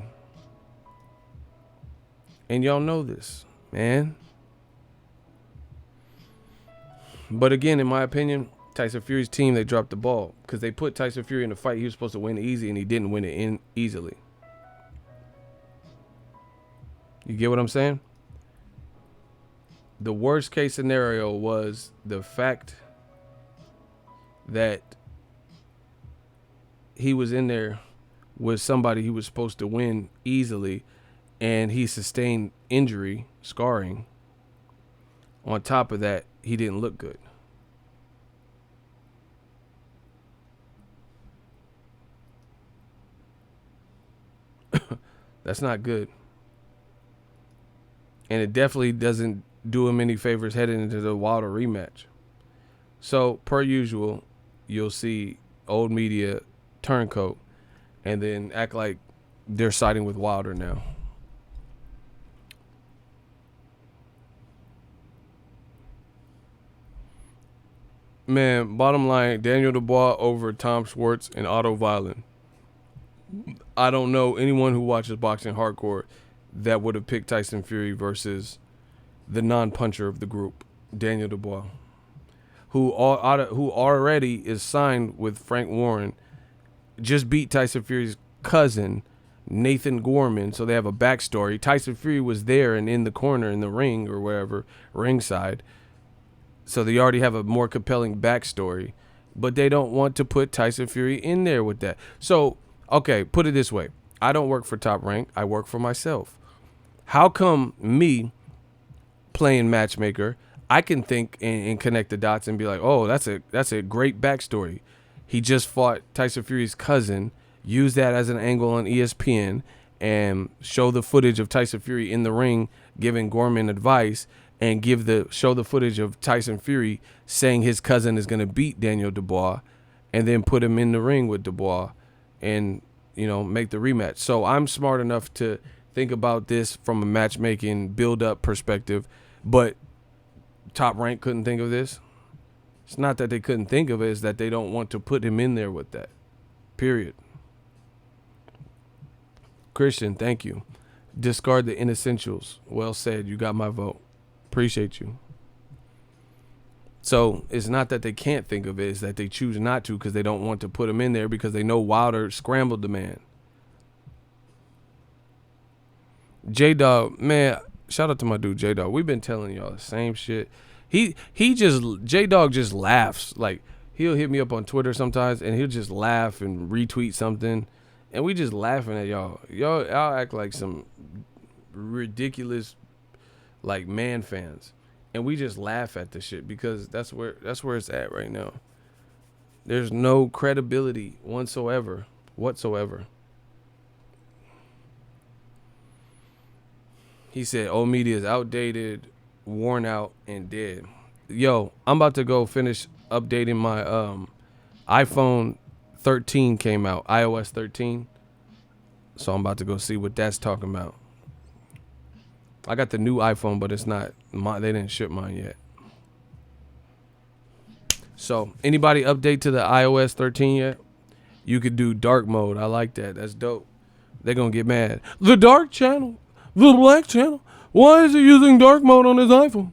And y'all know this, man. But again, in my opinion, Tyson Fury's team, they dropped the ball because they put Tyson Fury in a fight he was supposed to win easy, and he didn't win it easily. You get what I'm saying? The worst case scenario was the fact that he was in there with somebody he was supposed to win easily, and he sustained injury, scarring. On top of that, he didn't look good. That's not good. And it definitely doesn't do him any favors heading into the Wilder rematch. So, per usual, you'll see old media turncoat and then act like they're siding with Wilder now. Man, bottom line, Daniel Dubois over Tom Schwartz and Otto Valen. I don't know anyone who watches boxing hardcore that would have picked Tyson Fury versus the non-puncher of the group, Daniel Dubois, who already is signed with Frank Warren, just beat Tyson Fury's cousin, Nathan Gorman, so they have a backstory. Tyson Fury was there and in the corner in the ring or wherever, ringside. So they already have a more compelling backstory, but they don't want to put Tyson Fury in there with that. So, okay, put it this way. I don't work for Top Rank. I work for myself. How come me playing matchmaker, I can think and connect the dots and be like, oh, that's a great backstory. He just fought Tyson Fury's cousin, used that as an angle on ESPN, and show the footage of Tyson Fury in the ring giving Gorman advice, and show the footage of Tyson Fury saying his cousin is going to beat Daniel Dubois, and then put him in the ring with Dubois and, make the rematch. So I'm smart enough to think about this from a matchmaking build-up perspective, but Top Rank couldn't think of this. It's not that they couldn't think of it, it's that they don't want to put him in there with that. Period. Christian, thank you. Discard the inessentials. Well said. You got my vote. Appreciate you. So it's not that they can't think of it, it's that they choose not to because they don't want to put him in there because they know Wilder scrambled the man. J-Dog, man, shout out to my dude J-Dog. We've been telling y'all the same shit. J-Dog just laughs. Like, he'll hit me up on Twitter sometimes and he'll just laugh and retweet something. And we just laughing at y'all. Y'all act like some ridiculous, like, man fans. And we just laugh at the shit because that's where it's at right now. There's no credibility whatsoever. He said, old media is outdated, worn out, and dead. Yo, I'm about to go finish updating my iPhone 13 came out, iOS 13. So I'm about to go see what that's talking about. I got the new iPhone, but it's not they didn't ship mine yet. So anybody update to the iOS 13 yet? You could do dark mode. I like that. That's dope. They're going to get mad. The dark channel, the black channel. Why is he using dark mode on his iPhone?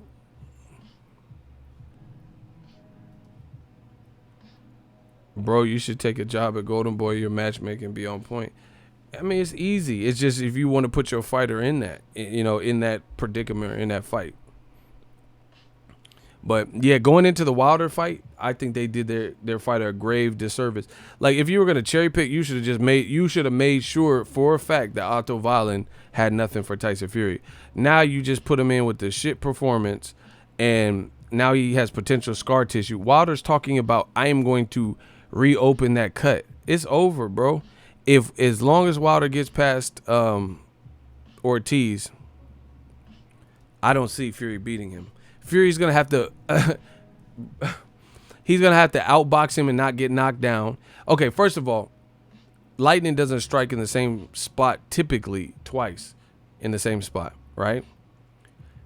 Bro, you should take a job at Golden Boy. Your matchmaking be on point. I mean, it's easy. It's just if you want to put your fighter in that, in that predicament, in that fight. But yeah, going into the Wilder fight, I think they did their fighter a grave disservice. Like, if you were gonna cherry pick, you should have made sure for a fact that Otto Wallin had nothing for Tyson Fury. Now you just put him in with the shit performance, and now he has potential scar tissue. Wilder's talking about, I am going to reopen that cut. It's over, bro. As long as Wilder gets past Ortiz, I don't see Fury beating him. Fury's gonna have to he's gonna have to outbox him and not get knocked down. Okay, first of all, lightning doesn't strike in the same spot typically twice in the same spot, right?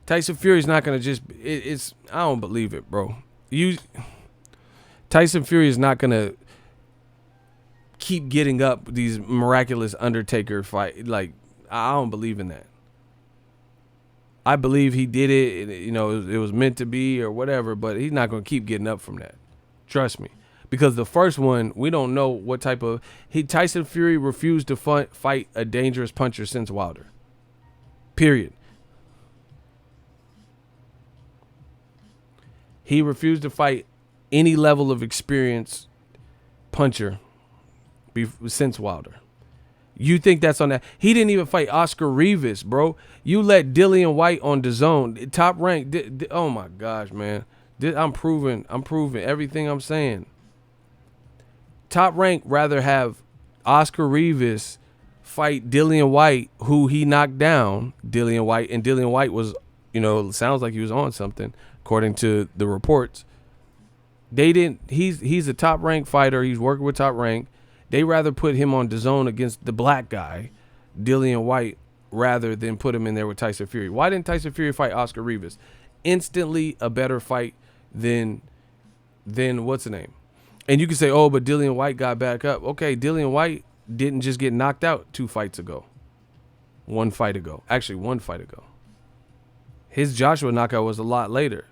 Tyson Fury's not gonna just it's I don't believe it, bro. Tyson Fury is not gonna keep getting up these miraculous Undertaker fight. Like, I don't believe in that. I believe he did it, it was meant to be or whatever, but he's not going to keep getting up from that. Trust me. Because the first one, we don't know what type of... Tyson Fury refused to fight a dangerous puncher since Wilder. Period. He refused to fight any level of experience puncher since Wilder. You think that's on that? He didn't even fight Oscar Rivas, bro. You let Dillian White on DAZN, Top Rank. Oh my gosh, man. I'm proving everything I'm saying. Top Rank rather have Oscar Rivas fight Dillian White, who he knocked down. Dillian White was, sounds like he was on something, according to the reports. They didn't. He's a Top Rank fighter. He's working with Top Rank. They rather put him on DAZN against the black guy, Dillian White, rather than put him in there with Tyson Fury. Why didn't Tyson Fury fight Oscar Rivas? Instantly a better fight than what's the name? And you can say, oh, but Dillian White got back up. Okay, Dillian White didn't just get knocked out 2 fights ago. 1 fight ago. Actually, 1 fight ago. His Joshua knockout was a lot later.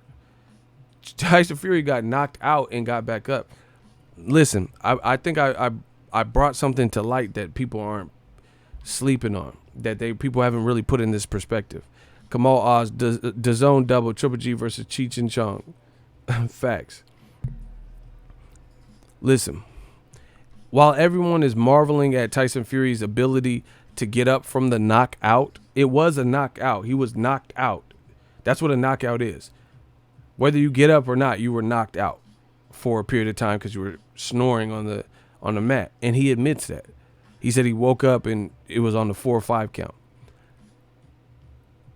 Tyson Fury got knocked out and got back up. Listen, I think I brought something to light that people aren't sleeping on, that people haven't really put in this perspective. Kamal Oz, DAZN double, Triple G versus Cheech and Chong. Facts. Listen, while everyone is marveling at Tyson Fury's ability to get up from the knockout, it was a knockout. He was knocked out. That's what a knockout is. Whether you get up or not, you were knocked out for a period of time because you were snoring on the mat, and he admits that. He said he woke up and it was on the 4 or 5 count.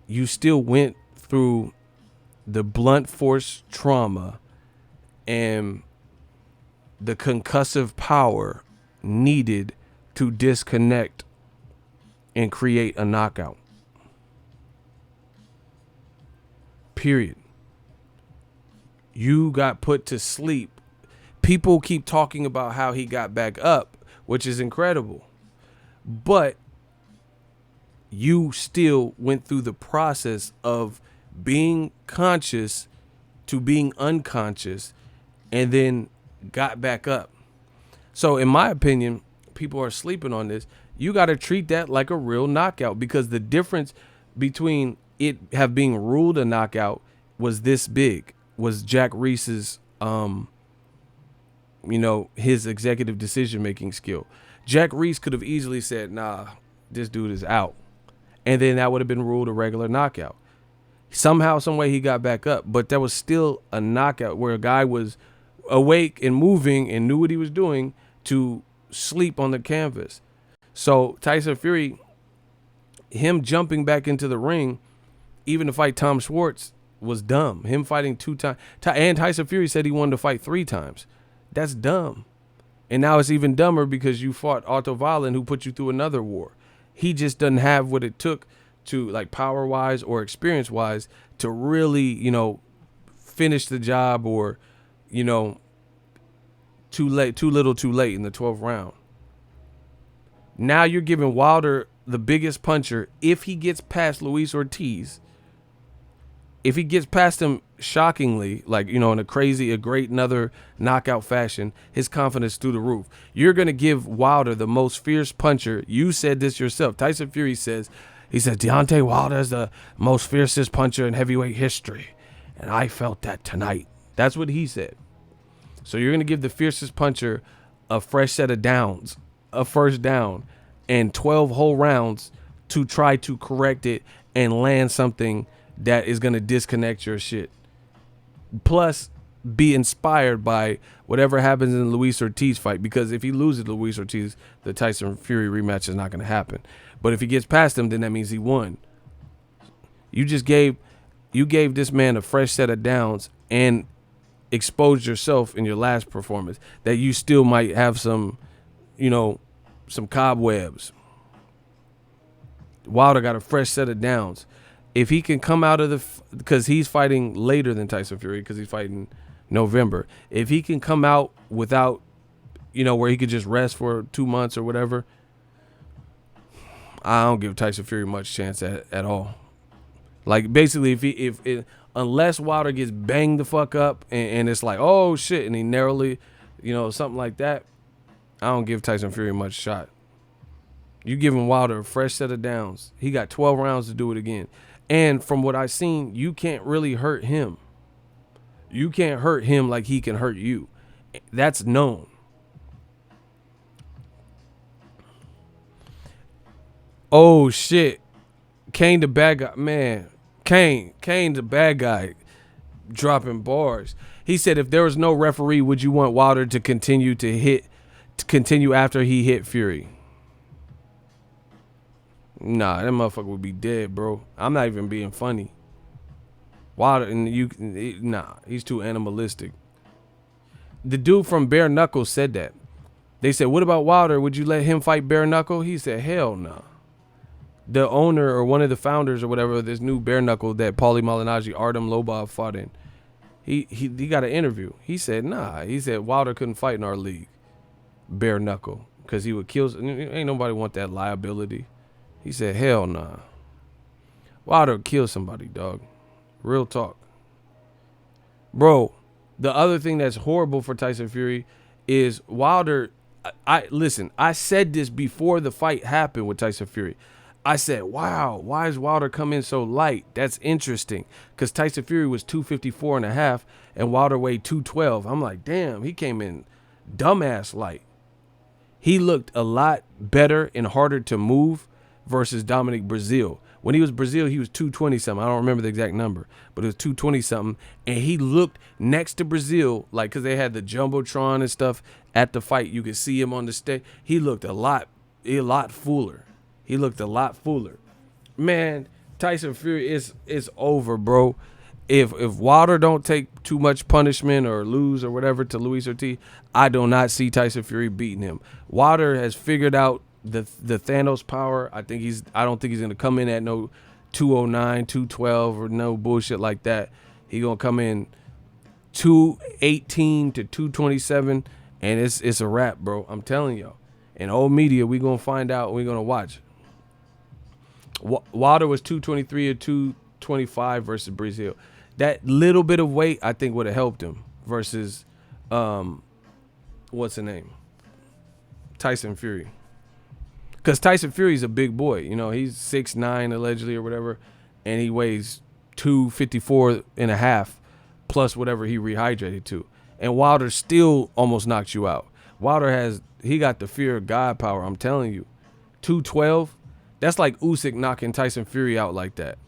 You still went through the blunt force trauma and the concussive power needed to disconnect and create a knockout. Period. You got put to sleep. People keep talking about how he got back up, which is incredible. But you still went through the process of being conscious to being unconscious and then got back up. So in my opinion, people are sleeping on this. You got to treat that like a real knockout, because the difference between it have being ruled a knockout was this big, was Jack Reese's, his executive decision-making skill. Jack Reese could have easily said, nah, this dude is out. And then that would have been ruled a regular knockout. Somehow, some way he got back up, but that was still a knockout where a guy was awake and moving and knew what he was doing to sleep on the canvas. So Tyson Fury, him jumping back into the ring, even to fight Tom Schwartz, was dumb. Him fighting 2 times. And Tyson Fury said he wanted to fight 3 times. That's dumb. And now it's even dumber because you fought Otto Wallin, who put you through another war. He just doesn't have what it took to, like, power-wise or experience-wise, to really, finish the job, or, too little too late in the 12th round. Now you're giving Wilder the biggest puncher. If he gets past Luis Ortiz, if he gets past him shockingly, like, in a great another knockout fashion, his confidence through the roof. You're going to give Wilder the most fierce puncher. You said this yourself. Tyson Fury says, Deontay Wilder is the most fiercest puncher in heavyweight history. And I felt that tonight. That's what he said. So you're going to give the fiercest puncher a fresh set of downs, a first down, and 12 whole rounds to try to correct it and land something that is going to disconnect your shit. Plus, be inspired by whatever happens in the Luis Ortiz fight, because if he loses Luis Ortiz, the Tyson Fury rematch is not going to happen. But if he gets past him, then that means he won. You gave this man a fresh set of downs and exposed yourself in your last performance that you still might have some cobwebs. Wilder got a fresh set of downs. If he can come out of because he's fighting later than Tyson Fury, because he's fighting November. If he can come out without, where he could just rest for 2 months or whatever, I don't give Tyson Fury much chance at all. Like, basically, unless Wilder gets banged the fuck up and it's like, oh shit, and he narrowly, something like that, I don't give Tyson Fury much shot. You giving Wilder a fresh set of downs. He got 12 rounds to do it again. And from what I've seen, you can't really hurt him. You can't hurt him like he can hurt you. That's known. Oh shit. Kane the bad guy. Man. Kane the bad guy, dropping bars. He said, if there was no referee, would you want Wilder to continue after he hit Fury? Nah, that motherfucker would be dead, bro. I'm not even being funny. Wilder, he's too animalistic. The dude from Bare Knuckle said that. They said, what about Wilder? Would you let him fight Bare Knuckle? He said, hell no. Nah. The owner or one of the founders or whatever of this new Bare Knuckle that Paulie Malignaggi, Artem Lobov fought in, he got an interview. He said, nah. He said Wilder couldn't fight in our league, Bare Knuckle, because he would kill. Ain't nobody want that liability. He said, hell nah. Wilder would kill somebody, dog. Real talk. Bro, the other thing that's horrible for Tyson Fury is Wilder. Listen, I said this before the fight happened with Tyson Fury. I said, wow, why is Wilder come in so light? That's interesting, because Tyson Fury was 254 and a half and Wilder weighed 212. I'm like, damn, he came in dumbass light. He looked a lot better and harder to move versus Dominic Breazeale. When he was Breazeale, he was 220 something. I don't remember the exact number, but it was 220 something. And he looked next to Breazeale, like, because they had the Jumbotron and stuff at the fight. You could see him on the stage. He looked a lot a lot fuller. He looked a lot fuller. Man, Tyson Fury is over, bro. If Wilder don't take too much punishment or lose or whatever to Luis Ortiz, I do not see Tyson Fury beating him. Wilder has figured out the Thanos power. I don't think he's gonna come in at no 209, 212 or no bullshit like that. He gonna come in 218 to 227, and it's a wrap, bro. I'm telling y'all. In old media, we gonna find out. We gonna watch. Wilder was 223 or 225 versus Brazil. That little bit of weight, I think, would have helped him versus, what's the name? Tyson Fury. Because Tyson Fury's a big boy. You know, he's 6'9", allegedly, or whatever, and he weighs 254 and a half plus whatever he rehydrated to. And Wilder still almost knocks you out. Wilder he got the fear of God power, I'm telling you. 212, that's like Usyk knocking Tyson Fury out like that.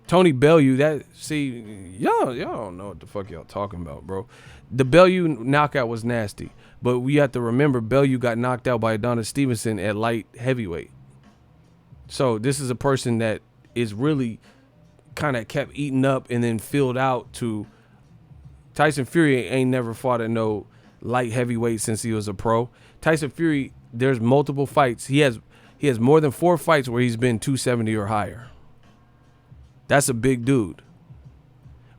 Tony Bellew, y'all don't know what the fuck y'all talking about, bro. The Bellew knockout was nasty, but we have to remember Bellew got knocked out by Adonis Stevenson at light heavyweight. So this is a person that is really kind of kept eating up and then filled out to. Tyson Fury ain't never fought at no light heavyweight since he was a pro. Tyson Fury, there's multiple fights. He has more than 4 fights where he's been 270 or higher. That's a big dude.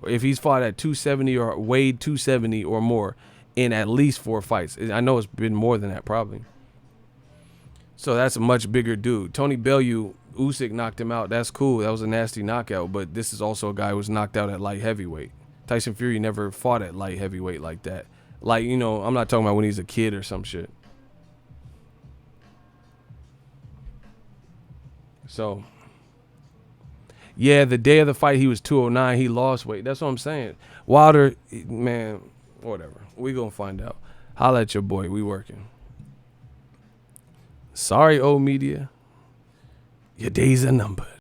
If he's fought at 270 or weighed 270 or more in at least 4 fights. I know it's been more than that probably. So that's a much bigger dude. Tony Bellew, Usyk knocked him out. That's cool. That was a nasty knockout. But this is also a guy who was knocked out at light heavyweight. Tyson Fury never fought at light heavyweight like that. Like, you know, I'm not talking about when he's a kid or some shit. So, yeah, the day of the fight, he was 209. He lost weight. That's what I'm saying. Wilder, man, whatever. We gonna find out. Holla at your boy. We working. Sorry, old media. Your days are numbered.